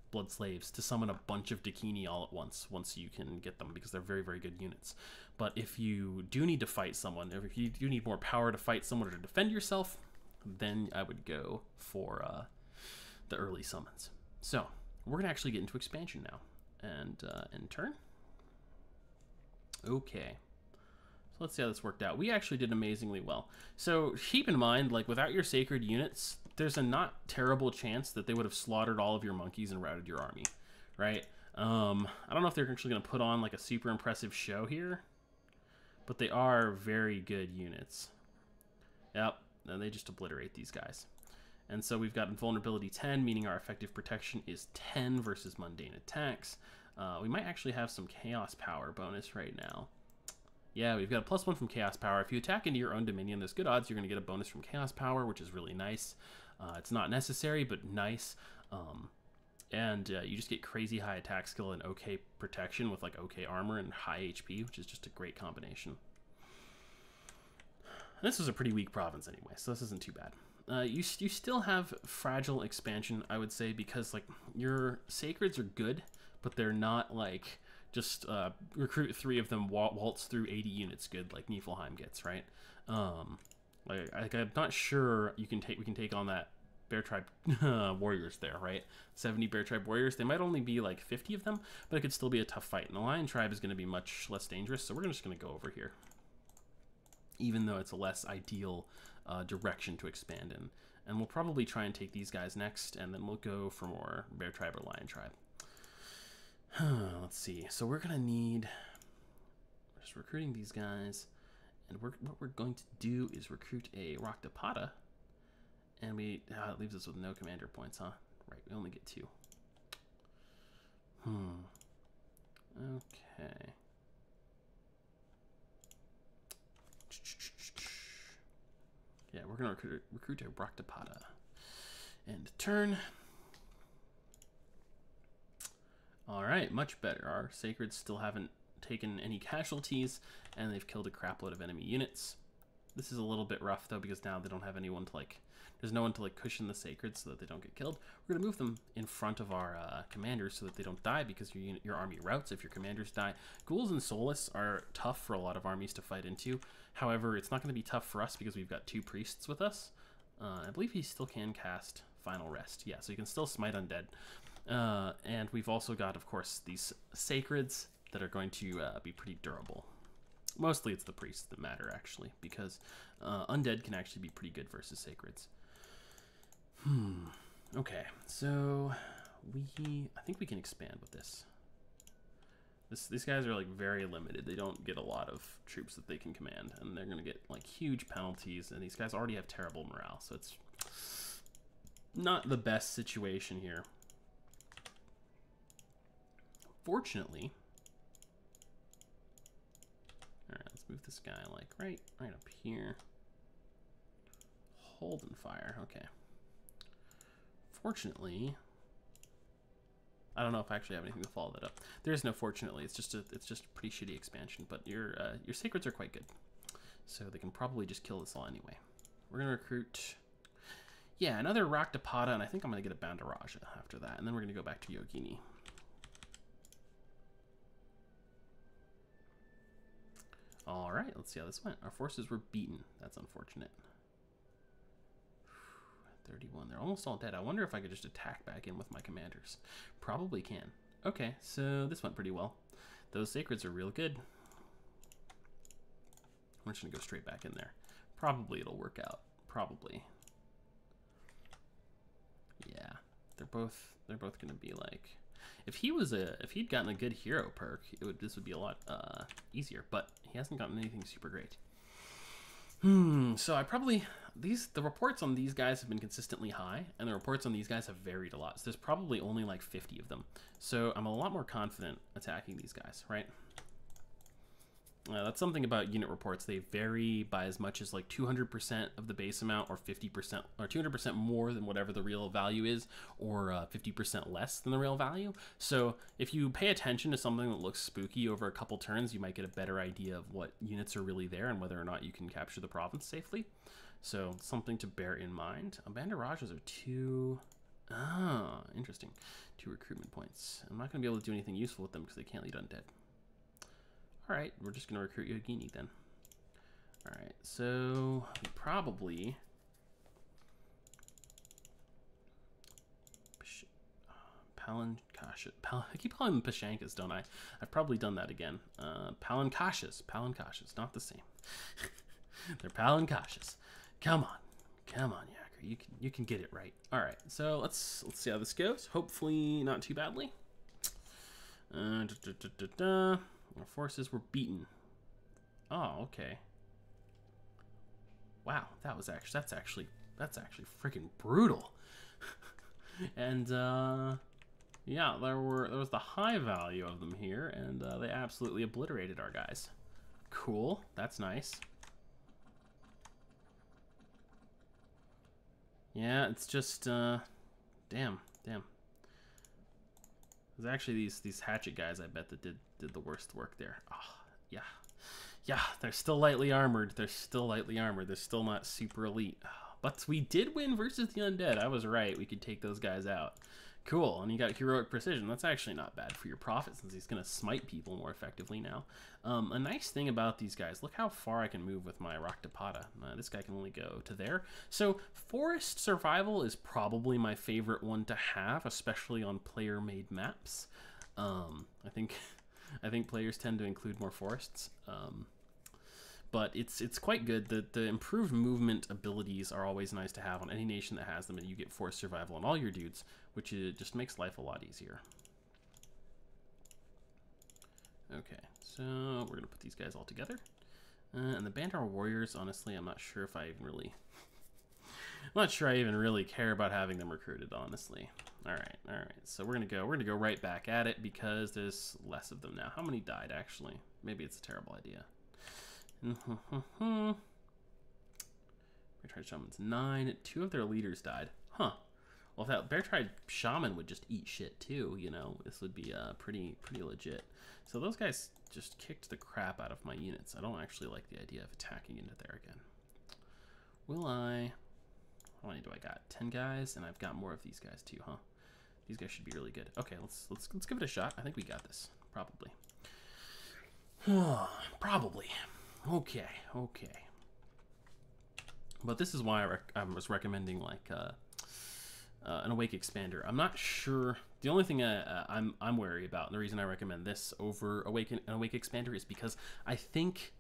blood slaves to summon a bunch of Dakini all at once you can get them, because they're very, very good units. But if you do need to fight someone, if you do need more power to fight someone or to defend yourself, then I would go for the early summons. So we're gonna actually get into expansion now, and end turn. Okay, so let's see how this worked out. We actually did amazingly well. So keep in mind, like, without your sacred units, there's a not terrible chance that they would have slaughtered all of your monkeys and routed your army, right? I don't know if they're actually going to put on like a super impressive show here, but they are very good units. Yep, and they just obliterate these guys. And so we've got invulnerability 10, meaning our effective protection is 10 versus mundane attacks. We might actually have some chaos power bonus right now. Yeah, we've got a +1 from Chaos Power. If you attack into your own dominion, there's good odds you're going to get a bonus from Chaos Power, which is really nice. It's not necessary, but nice. You just get crazy high attack skill and okay protection with like okay armor and high HP, which is just a great combination. And this was a pretty weak province anyway, so this isn't too bad. You still have fragile expansion, I would say, because like your sacreds are good, but they're not like just recruit 3 of them, waltz through 80 units good like Niflheim gets, right? Like I'm not sure we can take on that Bear Tribe warriors there, right? 70 Bear Tribe warriors. They might only be like 50 of them, but it could still be a tough fight. And the Lion Tribe is going to be much less dangerous, so we're just going to go over here, even though it's a less ideal direction to expand in. And we'll probably try and take these guys next, and then we'll go for more Bear Tribe or Lion Tribe. Let's see. So we're gonna need, we're just recruiting these guys, and what we're going to do is recruit a Rakshasa, and it leaves us with no commander points, huh? Right, we only get 2. Okay. Yeah, we're gonna recruit a Rakshasa. End turn. All right, much better. Our sacreds still haven't taken any casualties, and they've killed a crapload of enemy units. This is a little bit rough though, because now they don't have anyone to like, there's no one to like cushion the sacreds so that they don't get killed. We're gonna move them in front of our commanders so that they don't die, because your army routs if your commanders die. Ghouls and Soulless are tough for a lot of armies to fight into. However, it's not gonna be tough for us because we've got 2 priests with us. I believe he still can cast Final Rest. Yeah, so you can still smite undead. And we've also got, of course, these sacreds that are going to be pretty durable. Mostly it's the priests that matter, actually, because undead can actually be pretty good versus sacreds. Okay, so I think we can expand with this. These guys are like very limited. They don't get a lot of troops that they can command, and they're gonna get like huge penalties, and these guys already have terrible morale, so it's not the best situation here. Fortunately, all right, let's move this guy like right up here. Hold and fire. Okay. Fortunately, I don't know if I actually have anything to follow that up. There is no fortunately. It's just a pretty shitty expansion. But your sacreds are quite good, so they can probably just kill us all anyway. We're gonna recruit, yeah, another Rakshasa, and I think I'm gonna get a Bandaraja after that, and then we're gonna go back to Yogini. All right, let's see how this went. Our forces were beaten. That's unfortunate. 31. They're almost all dead. I wonder if I could just attack back in with my commanders. Probably can. Okay, so this went pretty well. Those sacreds are real good. We're just gonna go straight back in there. Probably it'll work out. Probably. Yeah, they're both gonna be like, If he'd gotten a good hero perk, this would be a lot easier. But he hasn't gotten anything super great. So the reports on these guys have been consistently high, and the reports on these guys have varied a lot. So there's probably only like 50 of them. So I'm a lot more confident attacking these guys, right? That's something about unit reports. They vary by as much as like 200% of the base amount, or 50%, or 200% more than whatever the real value is, or 50% less than the real value. So if you pay attention to something that looks spooky over a couple turns, you might get a better idea of what units are really there and whether or not you can capture the province safely. So something to bear in mind. Micarta Archers are 2... Ah, interesting. 2 recruitment points. I'm not going to be able to do anything useful with them because they can't lead undead. Alright, we're just going to recruit Yogini then. Alright, so we probably... I keep calling them Pashankas, don't I? I've probably done that again. Palankashas, not the same. They're Palankashas. Come on, Yacker, you can get it right. Alright, so let's see how this goes. Hopefully not too badly. Our forces were beaten. Oh, okay. Wow, that's actually freaking brutal. And yeah, there was the high value of them here, and they absolutely obliterated our guys. Cool, that's nice. Yeah, it's just damn. There's actually these hatchet guys, I bet, that did the worst work there. Oh, yeah, they're still lightly armored. They're still not super elite. But we did win versus the undead. I was right. We could take those guys out. Cool, and you got heroic precision. That's actually not bad for your prophet, since he's going to smite people more effectively now. A nice thing about these guys, look how far I can move with my Raktapada. This guy can only go to there. So forest survival is probably my favorite one to have, especially on player-made maps. I think players tend to include more forests. But it's quite good. The improved movement abilities are always nice to have on any nation that has them, and you get forced survival on all your dudes, which just makes life a lot easier. Okay, so we're gonna put these guys all together. And the Bandar Warriors, honestly, I'm not sure if I even really... I'm not sure I even really care about having them recruited, honestly. All right. So we're gonna go right back at it because there's less of them now. How many died, actually? Maybe it's a terrible idea. Bear Tribe Shaman's 9. 2 of their leaders died. Huh. Well, if that Bear Tribe Shaman would just eat shit too, you know, this would be pretty legit. So those guys just kicked the crap out of my units. I don't actually like the idea of attacking into there again. Will I? How many do I got? 10 guys, and I've got more of these guys too, huh? These guys should be really good. Okay, let's give it a shot. I think we got this. Probably. Probably. Okay. But this is why I was recommending like an Awake Expander. I'm not sure. The only thing I'm wary about, and the reason I recommend this over an Awake Expander, is because I think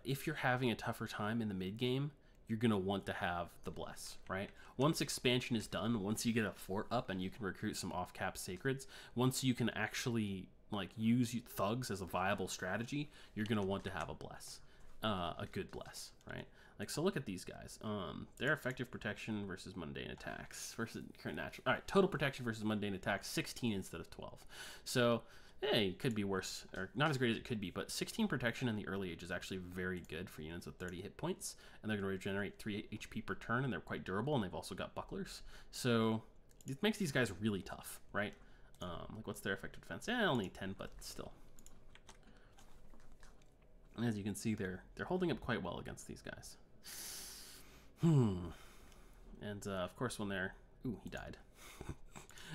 if you're having a tougher time in the mid game, you're gonna want to have the Bless, right? Once expansion is done, once you get a fort up and you can recruit some off-cap sacreds, once you can actually like use thugs as a viable strategy, you're gonna want to have a Bless, a good Bless, right? Like, so look at these guys. Their effective protection versus mundane attacks versus current natural. All right, total protection versus mundane attacks, 16 instead of 12. So, hey, it could be worse, or not as great as it could be, but 16 protection in the early age is actually very good for units with 30 hit points, and they're going to regenerate 3 HP per turn, and they're quite durable, and they've also got bucklers. So, it makes these guys really tough, right? Like, what's their effective defense? Only 10, but still. And as you can see, they're holding up quite well against these guys. And of course, when they're... Ooh, he died.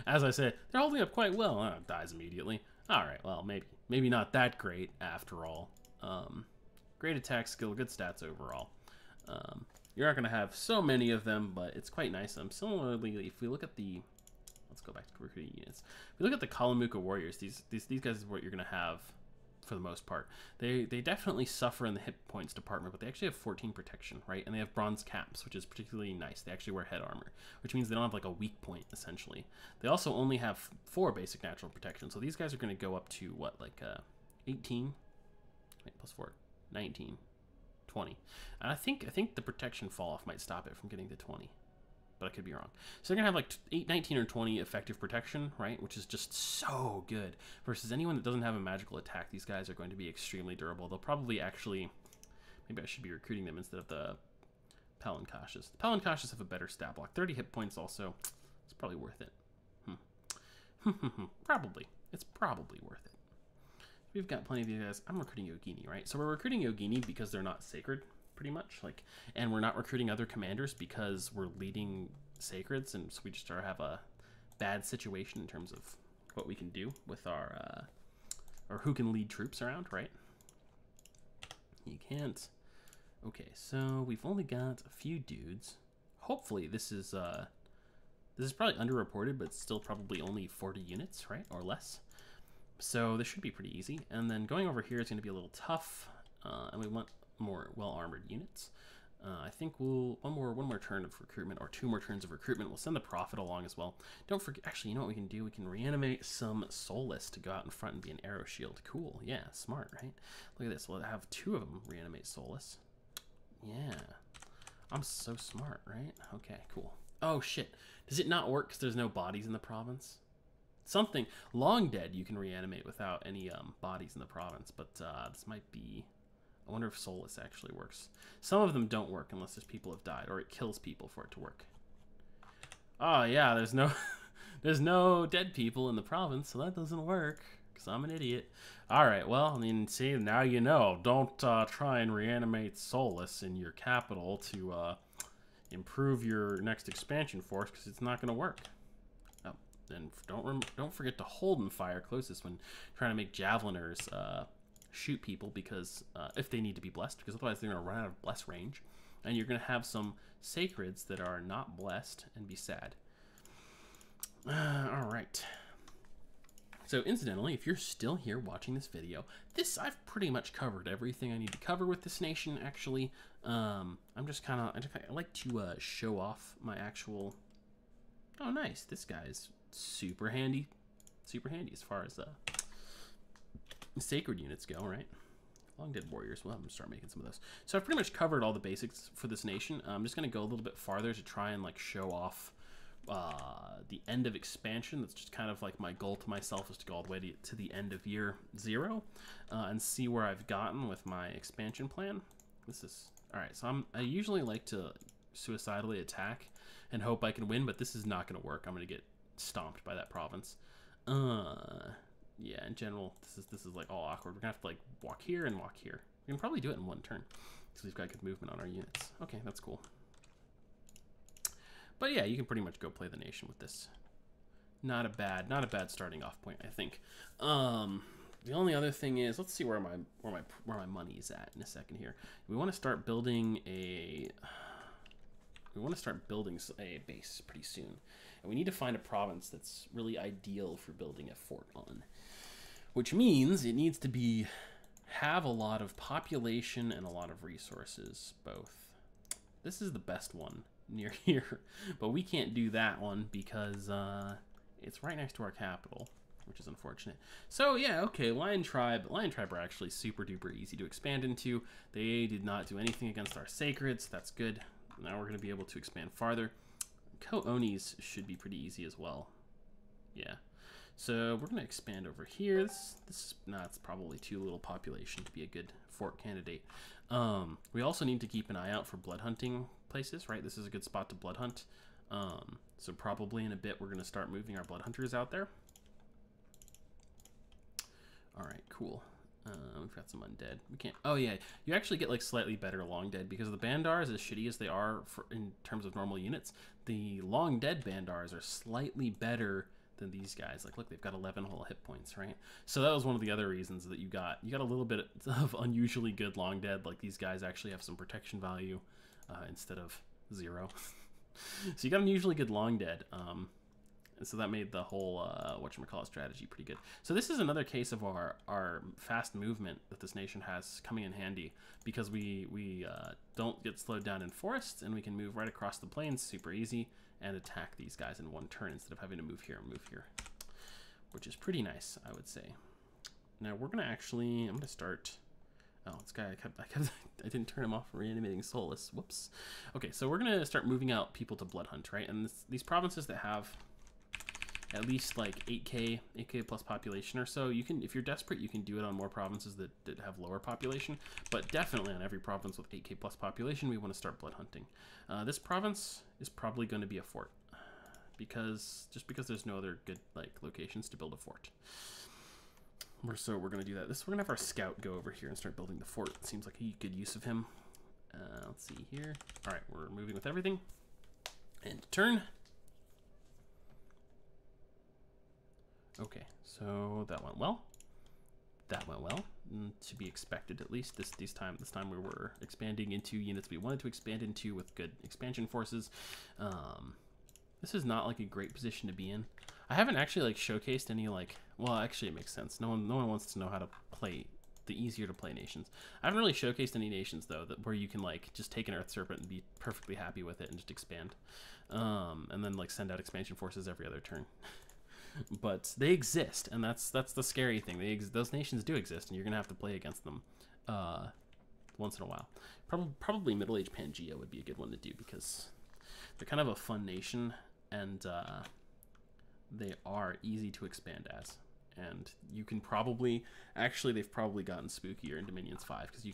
As I said, they're holding up quite well. Dies immediately. Alright, well, maybe not that great after all. Great attack skill, good stats overall. You're not going to have so many of them, but it's quite nice. Similarly, if we look at the... Let's go back to recruiting units. If we look at the Kalamuka Warriors, these guys is what you're going to have for the most part. They definitely suffer in the hit points department, but they actually have 14 protection, right? And they have bronze caps, which is particularly nice. They actually wear head armor, which means they don't have like a weak point, essentially. They also only have 4 basic natural protection, so these guys are going to go up to, what, like 18? Wait, plus 4, 19, 20. And I think the protection fall-off might stop it from getting to 20. But I could be wrong. So they're going to have like 19 or 20 effective protection, right? Which is just so good. Versus anyone that doesn't have a magical attack, these guys are going to be extremely durable. They'll probably actually... Maybe I should be recruiting them instead of the Palankashas. The Palankashas have a better stat block. 30 hit points also. It's probably worth it. Probably. It's probably worth it. We've got plenty of these guys. I'm recruiting Yogini, right? So we're recruiting Yogini because they're not sacred, pretty much, like, and we're not recruiting other commanders because we're leading sacreds, and so we just have a bad situation in terms of what we can do with our or who can lead troops around, right? You can't. Okay, so we've only got a few dudes. Hopefully this is probably underreported, but it's still probably only 40 units, right, or less. So this should be pretty easy. And then going over here is going to be a little tough, and we want more well-armored units. I think we'll one more turn of recruitment, or 2 more turns of recruitment. We'll send the prophet along as well. Don't forget, actually, you know what we can do? We can reanimate some soulless to go out in front and be an arrow shield. Cool, yeah, smart, right? Look at this. We'll have 2 of them reanimate soulless. Yeah, I'm so smart, right? Okay, cool. Oh shit, does it not work because there's no bodies in the province? Something long dead you can reanimate without any bodies in the province, but this might be. I wonder if soulless actually works. Some of them don't work unless there's people have died, or it kills people for it to work. Oh yeah, there's no there's no dead people in the province, so that doesn't work because I'm an idiot. All right, well, I mean, see, now you know. Don't try and reanimate soulless in your capital to improve your next expansion force, because it's not going to work. Oh, and don't forget to hold and fire closest when trying to make javeliners shoot people, because if they need to be blessed, because otherwise they're going to run out of bless range, and you're going to have some sacreds that are not blessed and be sad. All right. So incidentally, if you're still here watching this video, I've pretty much covered everything I need to cover with this nation, actually. I'm just kind of, I like to show off my actual, oh nice, this guy's super handy as far as sacred units go, right? Long dead warriors, well, I'm gonna start making some of those. So I've pretty much covered all the basics for this nation. I'm just gonna go a little bit farther to try and like show off the end of expansion. That's just kind of like my goal to myself, is to go all the way to the end of year 0 and see where I've gotten with my expansion plan. This is all right. So I usually like to suicidally attack and hope I can win, but this is not going to work. I'm going to get stomped by that province. Yeah, in general, this is like all awkward. We're gonna have to like walk here and walk here. We can probably do it in 1 turn because we've got good movement on our units. Okay, that's cool. But yeah, you can pretty much go play the nation with this. Not a bad starting off point, I think. The only other thing is, let's see where my money is at in a second here. We want to start building a base pretty soon, and we need to find a province that's really ideal for building a fort on. Which means it needs to have a lot of population and a lot of resources, both. This is the best one near here, but we can't do that one because it's right next to our capital, which is unfortunate. So yeah, okay, Lion Tribe are actually super duper easy to expand into. They did not do anything against our sacreds. That's good. Now we're going to be able to expand farther. Co-Onis should be pretty easy as well. Yeah. So we're going to expand over here. It's probably too little population to be a good fort candidate. We also need to keep an eye out for blood hunting places, right? This is a good spot to blood hunt. So probably in a bit we're going to start moving our blood hunters out there. All right, cool. We've got some undead. We can't. Oh yeah, you actually get like slightly better long dead because the Bandars, as shitty as they are in terms of normal units, the long dead Bandars are slightly better than these guys. Like, look, they've got 11 whole hit points, right? So that was one of the other reasons that you got a little bit of unusually good long dead. Like, these guys actually have some protection value instead of 0. So you got unusually good long dead. And so that made the whole whatchamacallit strategy pretty good. So this is another case of our fast movement that this nation has coming in handy, because we don't get slowed down in forests, and we can move right across the plains super easy and attack these guys in one turn instead of having to move here and move here, which is pretty nice, I would say. Now we're gonna I'm gonna start. Oh, this guy, I didn't turn him off for reanimating Soulless. Whoops. Okay, so we're gonna start moving out people to Blood Hunt, right? And these provinces that have at least like 8k plus population or so, you can, if you're desperate, you can do it on more provinces that have lower population, but definitely on every province with 8k plus population, we want to start blood hunting. This province is probably going to be a fort, because there's no other good like locations to build a fort. So we're going to do that. We're going to have our scout go over here and start building the fort. It seems like a good use of him. Let's see here. All right, we're moving with everything. And turn. Okay, so that went well. That went well, to be expected at least. This time we were expanding into units we wanted to expand into with good expansion forces. This is not like a great position to be in. I haven't actually like showcased any like, well, actually it makes sense. No one wants to know how to play the easier to play nations. I haven't really showcased any nations though where you can like just take an Earth Serpent and be perfectly happy with it and just expand, and then like send out expansion forces every other turn. But they exist, and that's the scary thing. Those nations do exist, and you're gonna have to play against them once in a while. Probably Middle Age Pangaea would be a good one to do, because they're kind of a fun nation, and they are easy to expand as. And you can probably, actually, they've probably gotten spookier in Dominions 5, because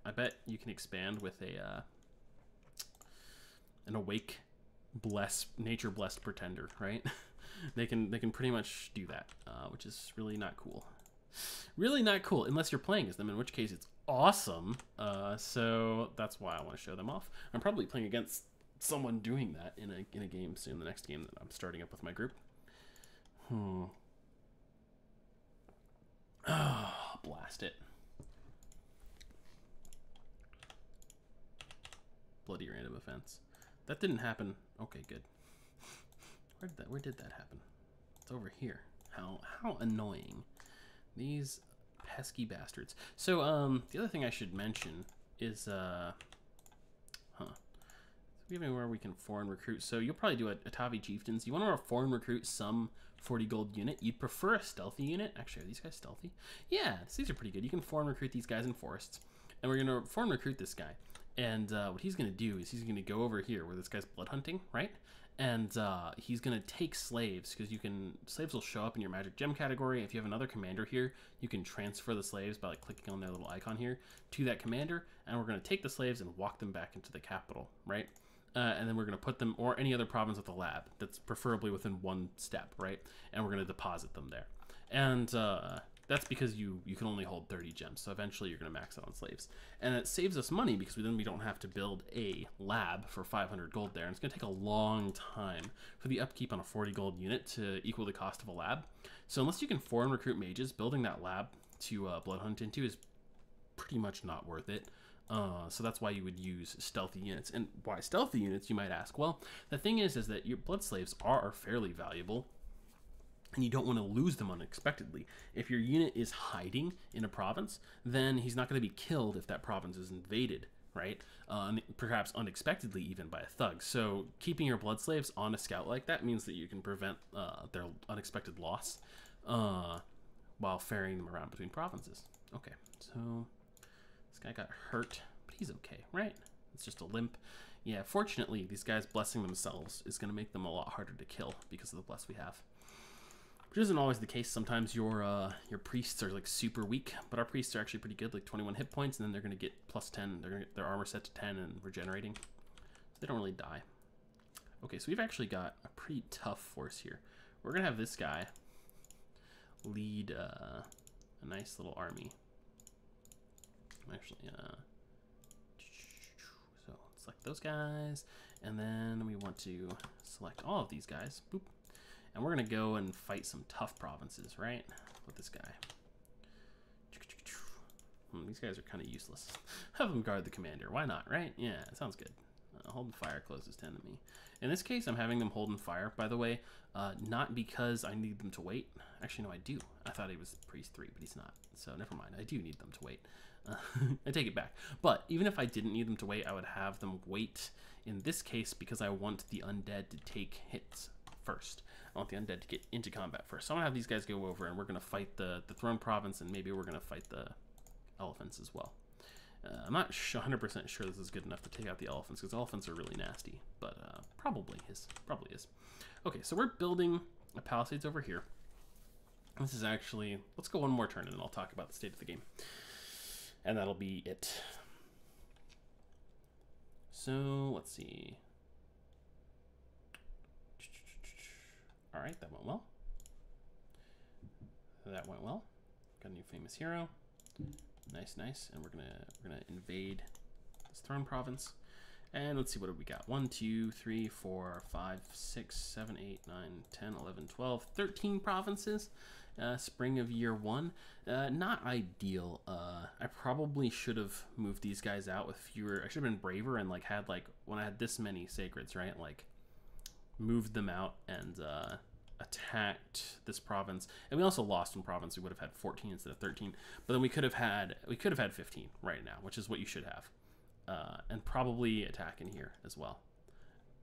I bet you can expand with an awake, nature blessed pretender, right? They can pretty much do that, which is really not cool. Really not cool, unless you're playing as them, in which case it's awesome. So that's why I want to show them off. I'm probably playing against someone doing that in a game soon, the next game that I'm starting up with my group. Oh, blast it. Bloody random offense. That didn't happen. Okay, good. Where did that happen? It's over here. How annoying. These pesky bastards. So the other thing I should mention is we have anywhere we can foreign recruit. So you'll probably do a Atavi Chieftains. You want to foreign recruit some 40 gold unit. You'd prefer a stealthy unit. Actually, are these guys stealthy? Yeah, these are pretty good. You can foreign recruit these guys in forests. And we're going to foreign recruit this guy. And what he's going to do is he's going to go over here where this guy's blood hunting, right? And he's going to take slaves, because slaves will show up in your magic gem category. If you have another commander here, you can transfer the slaves by like clicking on their little icon here to that commander. And we're going to take the slaves and walk them back into the capital, right? And then we're going to put them, or any other province with a lab that's preferably within one step, right? And we're going to deposit them there. And that's because you can only hold 30 gems, so eventually you're going to max out on slaves. And it saves us money, because then we don't have to build a lab for 500 gold there. And it's going to take a long time for the upkeep on a 40 gold unit to equal the cost of a lab. So unless you can foreign recruit mages, building that lab to blood hunt into is pretty much not worth it. So that's why you would use stealthy units. And why stealthy units, you might ask? Well, the thing is that your blood slaves are fairly valuable, and you don't want to lose them unexpectedly. If your unit is hiding in a province, then he's not going to be killed if that province is invaded, right? Perhaps unexpectedly even by a thug. So keeping your blood slaves on a scout like that means that you can prevent their unexpected loss while ferrying them around between provinces. Okay, so this guy got hurt, but he's okay, right? It's just a limp. Yeah, fortunately, these guys blessing themselves is going to make them a lot harder to kill because of the bless we have. Which isn't always the case. Sometimes your priests are like super weak, but our priests are actually pretty good, like 21 hit points, and then they're going to get plus 10. They're going to get their armor set to 10 and regenerating. So they don't really die. Okay, so we've actually got a pretty tough force here. We're going to have this guy lead a nice little army. Actually, so select those guys, and then we want to select all of these guys. Boop. And we're going to go and fight some tough provinces, right? With this guy. These guys are kind of useless. Have them guard the commander. Why not, right? Yeah, it sounds good. Hold and fire closest enemy. In this case, I'm having them hold and fire, by the way, not because I need them to wait. Actually, no, I do. I thought he was priest 3, but he's not. So never mind. I do need them to wait. I take it back. But even if I didn't need them to wait, I would have them wait in this case because I want the undead to take hits first. I want the undead to get into combat first. So I'm going to have these guys go over, and we're going to fight the throne province, and maybe we're going to fight the elephants as well. I'm not 100% sure this is good enough to take out the elephants, because elephants are really nasty, but probably is. Okay, so we're building a palisades over here. This is actually, let's go one more turn, and then I'll talk about the state of the game. And that'll be it. So, let's see. All right, that went well. That went well. Got a new famous hero. Nice, nice. And we're gonna invade this throne province. And let's see, what do we got? 1, 2, 3, 4, 5, 6, 7, 8, 9, 10, 11, 12, 13 provinces. Spring of year 1. Not ideal. I probably should have moved these guys out with fewer. I should have been braver and like had like when I had this many sacreds, right? Like moved them out and attacked this province. And we also lost one province. We would have had 14 instead of 13. But then we could have had 15 right now, which is what you should have. And probably attack in here as well.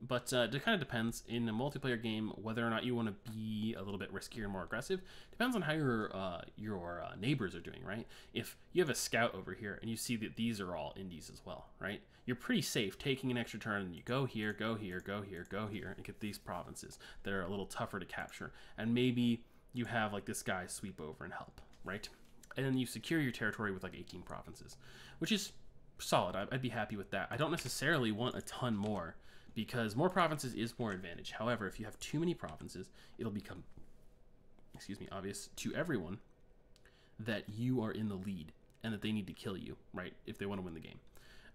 But it kind of depends in a multiplayer game whether or not you want to be a little bit riskier and more aggressive. Depends on how your neighbors are doing, right? If you have a scout over here and you see that these are all indies as well, right? You're pretty safe taking an extra turn and you go here, go here, go here, go here, and get these provinces that are a little tougher to capture. And maybe you have like this guy sweep over and help, right? And then you secure your territory with like 18 provinces, which is solid. I'd be happy with that. I don't necessarily want a ton more, because more provinces is more advantage. However, if you have too many provinces, it'll become, obvious to everyone that you are in the lead and that they need to kill you, right, if they want to win the game.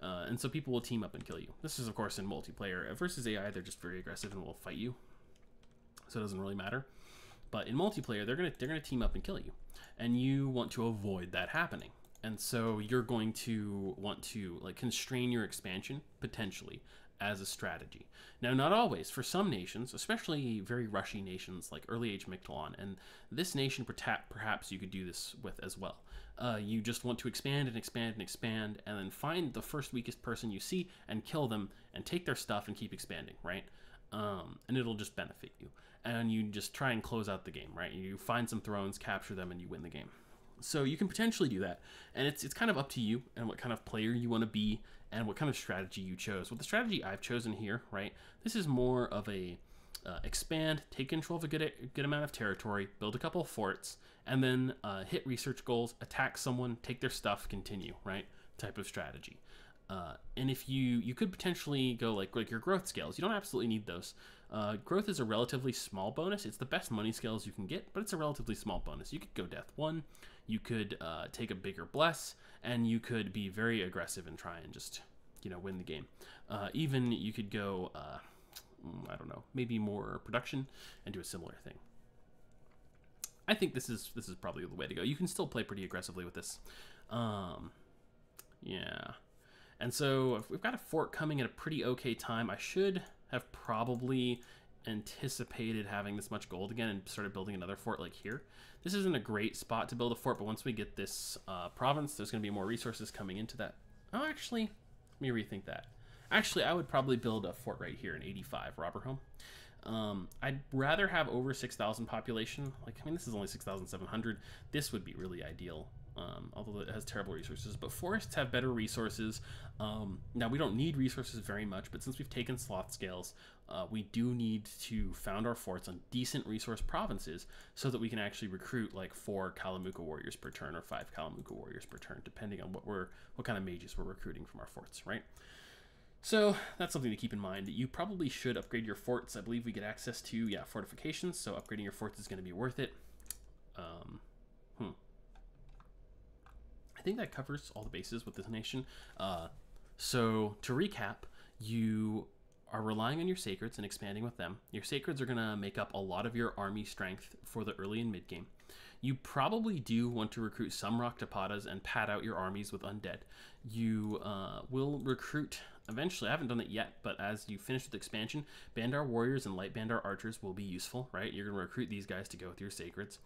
And so people will team up and kill you. This is, of course, in multiplayer. Versus AI, they're just very aggressive and will fight you, so it doesn't really matter. But in multiplayer, they're gonna team up and kill you, and you want to avoid that happening. And so you're going to want to like constrain your expansion potentially as a strategy. Now, not always. For some nations, especially very rushy nations like early age Mictlan, and this nation perhaps you could do this with as well. You just want to expand and expand and expand, and then find the first weakest person you see and kill them and take their stuff and keep expanding, right? And it'll just benefit you. And you just try and close out the game, right? You find some thrones, capture them, and you win the game. So you can potentially do that, and it's kind of up to you and what kind of player you want to be and what kind of strategy you chose. With the strategy I've chosen here, right, this is more of a expand, take control of a good amount of territory, build a couple of forts, and then hit research goals, attack someone, take their stuff, continue, right, type of strategy. And if you could potentially go like your growth scales. You don't absolutely need those. Growth is a relatively small bonus. It's the best money scales you can get, but it's a relatively small bonus. You could go death 1, you could take a bigger bless, and you could be very aggressive and try and just, win the game. Even you could go, I don't know, maybe more production and do a similar thing. I think this is probably the way to go. You can still play pretty aggressively with this. Yeah. And so we've got a fort coming at a pretty okay time. I should have probably anticipated having this much gold again and started building another fort like here. This isn't a great spot to build a fort, but once we get this province, there's going to be more resources coming into that. Oh, actually, let me rethink that. Actually, I would probably build a fort right here in 85, Robber Home. I'd rather have over 6,000 population. This is only 6,700. This would be really ideal. Although it has terrible resources, but forests have better resources. Now, we don't need resources very much, but since we've taken sloth scales, we do need to found our forts on decent resource provinces so that we can actually recruit like 4 Kalamuka warriors per turn or 5 Kalamuka warriors per turn, depending on what kind of mages we're recruiting from our forts, right? So that's something to keep in mind. You probably should upgrade your forts. I believe we get access to, fortifications, so upgrading your forts is going to be worth it. I think that covers all the bases with this nation. So to recap, you are relying on your sacreds and expanding with them. Your sacreds are going to make up a lot of your army strength for the early and mid game. You probably do want to recruit some Raktapatas and pad out your armies with undead. You will recruit eventually. I haven't done it yet, but as you finish with expansion, Bandar Warriors and Light Bandar Archers will be useful, right? You're going to recruit these guys to go with your Sacreds.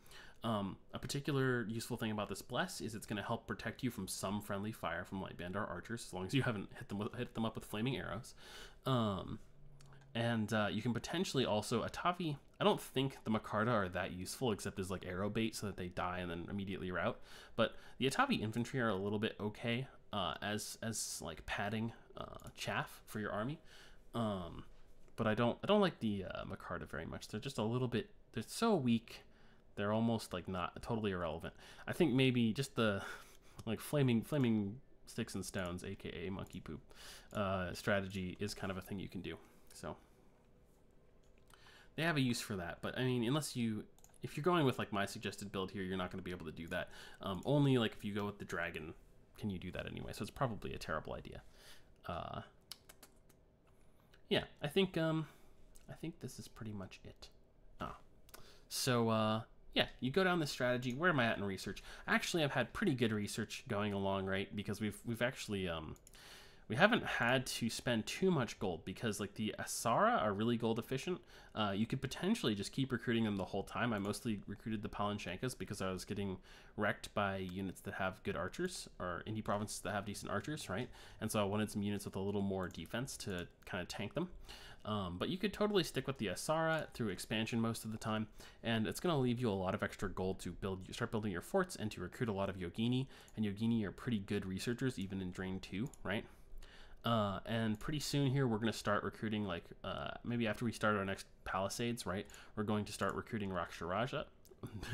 A particular useful thing about this Bless is it's going to help protect you from some friendly fire from Light Bandar Archers, as long as you haven't hit them up with flaming arrows. And you can potentially also Atavi. I don't think the Micarta are that useful, except as like arrow bait so that they die and then immediately rout. But the Atavi infantry are a little bit okay as like padding chaff for your army. But I don't like the Micarta very much. They're just a little bit. They're so weak. They're almost like not totally irrelevant. I think maybe just the like flaming sticks and stones, aka monkey poop strategy is kind of a thing you can do. So they have a use for that, but I mean, if you're going with like my suggested build here, you're not going to be able to do that. Only like if you go with the dragon can you do that anyway. So it's probably a terrible idea. Yeah, I think this is pretty much it. So yeah, you go down this strategy. Where am I at in research? Actually, I've had pretty good research going along, right? Because we've actually we haven't had to spend too much gold because like the Asara are really gold efficient. You could potentially just keep recruiting them the whole time. I mostly recruited the Palanshankas because I was getting wrecked by units that have good archers, or indie provinces that have decent archers, right? And so I wanted some units with a little more defense to kind of tank them. But you could totally stick with the Asara through expansion most of the time, and it's going to leave you a lot of extra gold to start building your forts and to recruit a lot of Yogini. And Yogini are pretty good researchers even in Drain 2, right? And pretty soon here we're going to start recruiting, like maybe after we start our next Palisades, right? We're going to start recruiting Raksharaja.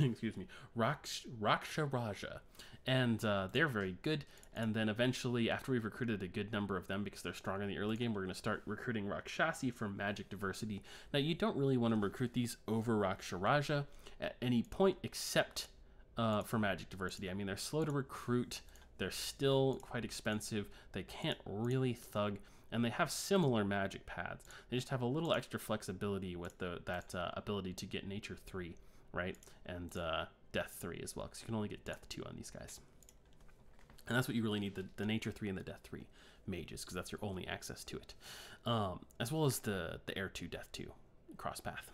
Excuse me, Raksharaja. And they're very good. And then eventually, after we've recruited a good number of them because they're strong in the early game, we're going to start recruiting Rakshasi from Magic Diversity. Now, you don't really want to recruit these over Raksharaja at any point except for Magic Diversity. I mean, they're slow to recruit. They're still quite expensive. They can't really thug, and they have similar magic pads. They just have a little extra flexibility with that ability to get Nature 3, right? And Death 3 as well, because you can only get Death 2 on these guys. And that's what you really need, the Nature 3 and the Death 3 mages, because that's your only access to it. As well as the Air 2, Death 2 cross path.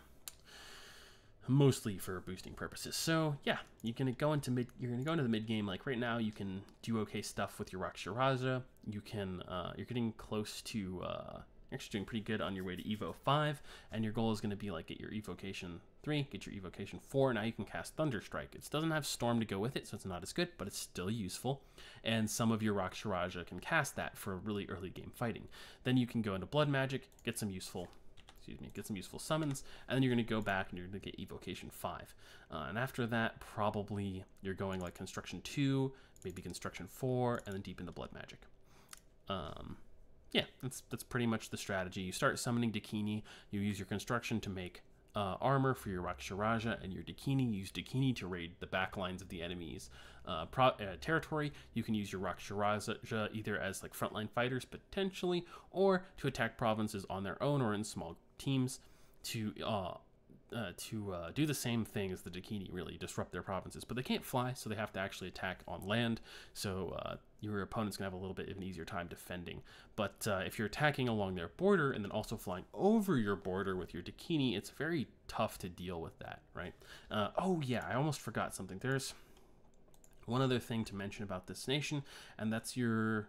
Mostly for boosting purposes. So yeah, you're gonna go into the mid game. Like right now, you can do okay stuff with your Raksharaja. You can you're getting close to you're actually doing pretty good on your way to Evo 5, and your goal is gonna be like get your Evocation 3, get your Evocation 4. Now you can cast Thunderstrike. It doesn't have Storm to go with it, so it's not as good, but it's still useful. And some of your Raksharaja can cast that for really early game fighting. Then you can go into Blood Magic, get some useful summons, and then you're going to go back and you're going to get Evocation 5. And after that, probably you're going like Construction 2, maybe Construction 4, and then deep into Blood Magic. Yeah, that's pretty much the strategy. You start summoning Dakini, you use your Construction to make armor for your Raksharaja, and your Dakini, use Dakini to raid the back lines of the enemy's territory. You can use your Raksharaja either as like frontline fighters potentially, or to attack provinces on their own or in small teams to do the same thing as the Dakini, really disrupt their provinces. But they can't fly, so they have to actually attack on land. So your opponent's gonna have a little bit of an easier time defending. But if you're attacking along their border and then also flying over your border with your Dakini, it's very tough to deal with that, right? Oh yeah, I almost forgot something. There's one other thing to mention about this nation, and that's your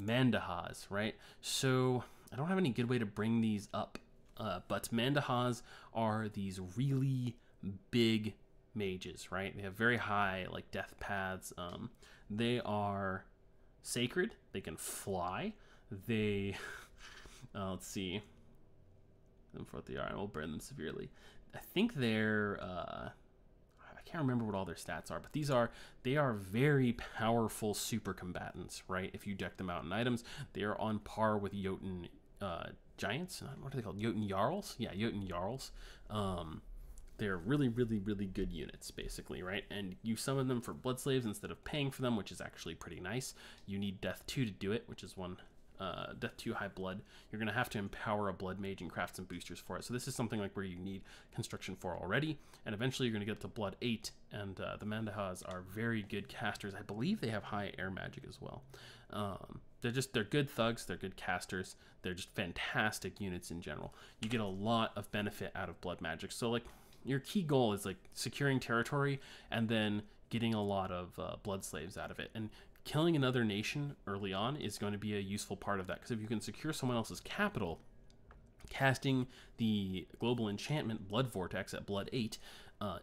Mandahas, right? So I don't have any good way to bring these up. But Mandahas are these really big mages, right? They have very high like death paths. They are sacred. They can fly. They let's see. For what they are, I will burn them severely. I think they're I can't remember what all their stats are, but they are very powerful super combatants, right? If you deck them out in items, they are on par with Jotun giants. What are they called? Jotun Jarls? Yeah, Jotun Jarls. They're really, really, really good units, basically, right? And you summon them for Blood Slaves instead of paying for them, which is actually pretty nice. You need Death 2 to do it, which is one Death 2 High Blood, you're going to have to empower a Blood Mage and craft some boosters for it. So this is something like where you need Construction 4 already, and eventually you're going to get to Blood 8, and the Mandahas are very good casters. I believe they have high air magic as well. They're good thugs, they're good casters, they're just fantastic units in general. You get a lot of benefit out of blood magic. So like your key goal is like securing territory and then getting a lot of blood slaves out of it. And killing another nation early on is going to be a useful part of that, because if you can secure someone else's capital, casting the global enchantment Blood Vortex at Blood 8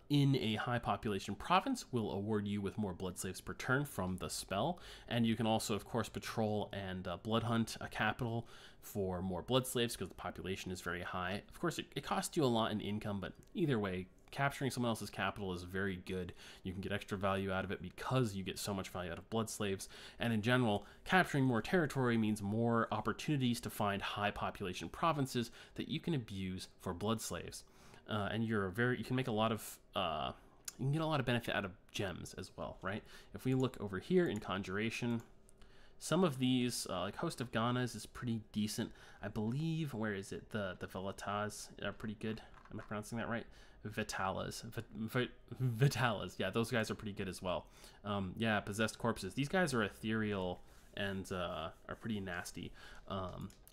in a high population province will award you with more blood slaves per turn from the spell. And you can also, of course, patrol and blood hunt a capital for more blood slaves because the population is very high. Of course, it costs you a lot in income, but either way, capturing someone else's capital is very good. You can get extra value out of it because you get so much value out of blood slaves. And in general, capturing more territory means more opportunities to find high population provinces that you can abuse for blood slaves. And you can make a lot of you can get a lot of benefit out of gems as well, right? If we look over here in Conjuration, some of these, like Host of Ganas is pretty decent. I believe, where is it? The Velatas are pretty good. Am I pronouncing that right? Vitalas. Vitalas. Yeah, those guys are pretty good as well. Yeah, Possessed Corpses. These guys are ethereal and are pretty nasty.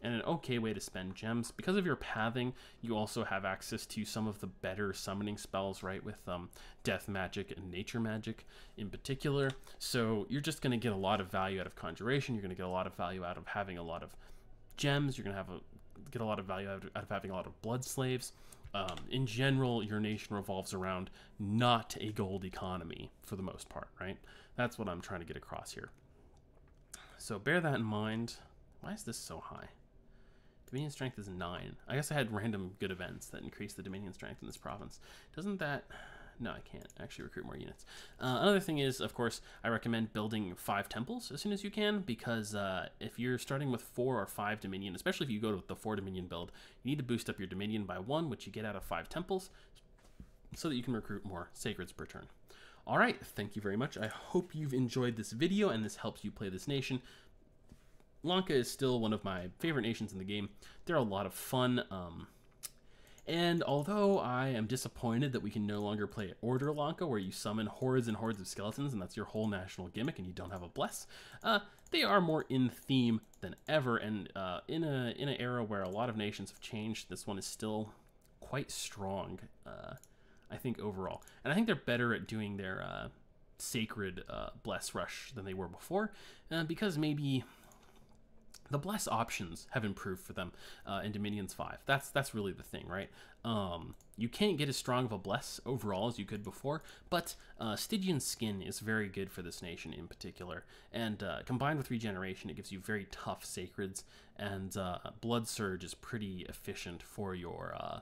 And an okay way to spend gems. Because of your pathing, you also have access to some of the better summoning spells, right? With death magic and nature magic in particular. So you're just going to get a lot of value out of Conjuration. You're going to get a lot of value out of having a lot of gems. You're going to get a lot of value out of having a lot of blood slaves. In general, your nation revolves around not a gold economy for the most part, right? That's what I'm trying to get across here. So bear that in mind. Why is this so high? Dominion strength is 9. I guess I had random good events that increase the Dominion strength in this province. Doesn't that... No, I can't actually recruit more units. Another thing is, of course, I recommend building 5 temples as soon as you can, because if you're starting with 4 or 5 Dominion, especially if you go to the 4 Dominion build, you need to boost up your Dominion by 1, which you get out of 5 temples, so that you can recruit more Sacreds per turn. Alright, thank you very much. I hope you've enjoyed this video and this helps you play this nation. Lanka is still one of my favorite nations in the game. They're a lot of fun, and although I am disappointed that we can no longer play Order Lanka, where you summon hordes and hordes of skeletons and that's your whole national gimmick and you don't have a bless, they are more in theme than ever, and in an era where a lot of nations have changed, this one is still quite strong, I think, overall. And I think they're better at doing their sacred bless rush than they were before, because maybe the bless options have improved for them in Dominions 5. That's really the thing, right? You can't get as strong of a bless overall as you could before, but Stygian Skin is very good for this nation in particular, and combined with Regeneration, it gives you very tough Sacreds, and Blood Surge is pretty efficient for your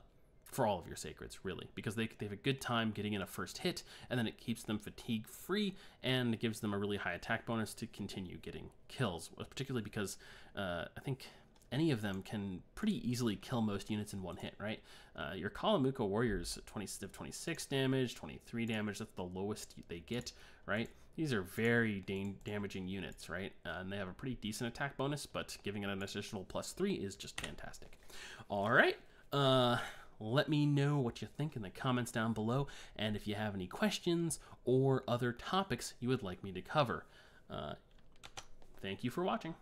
for all of your Sacreds, really, because they have a good time getting in a first hit, and then it keeps them fatigue free, and it gives them a really high attack bonus to continue getting kills, particularly because I think any of them can pretty easily kill most units in one hit, right? Your Kalamuka Warriors, 26 damage, 23 damage, that's the lowest they get, right? These are very damaging units, right? And they have a pretty decent attack bonus, but giving it an additional +3 is just fantastic. All right, let me know what you think in the comments down below, and if you have any questions or other topics you would like me to cover. Thank you for watching.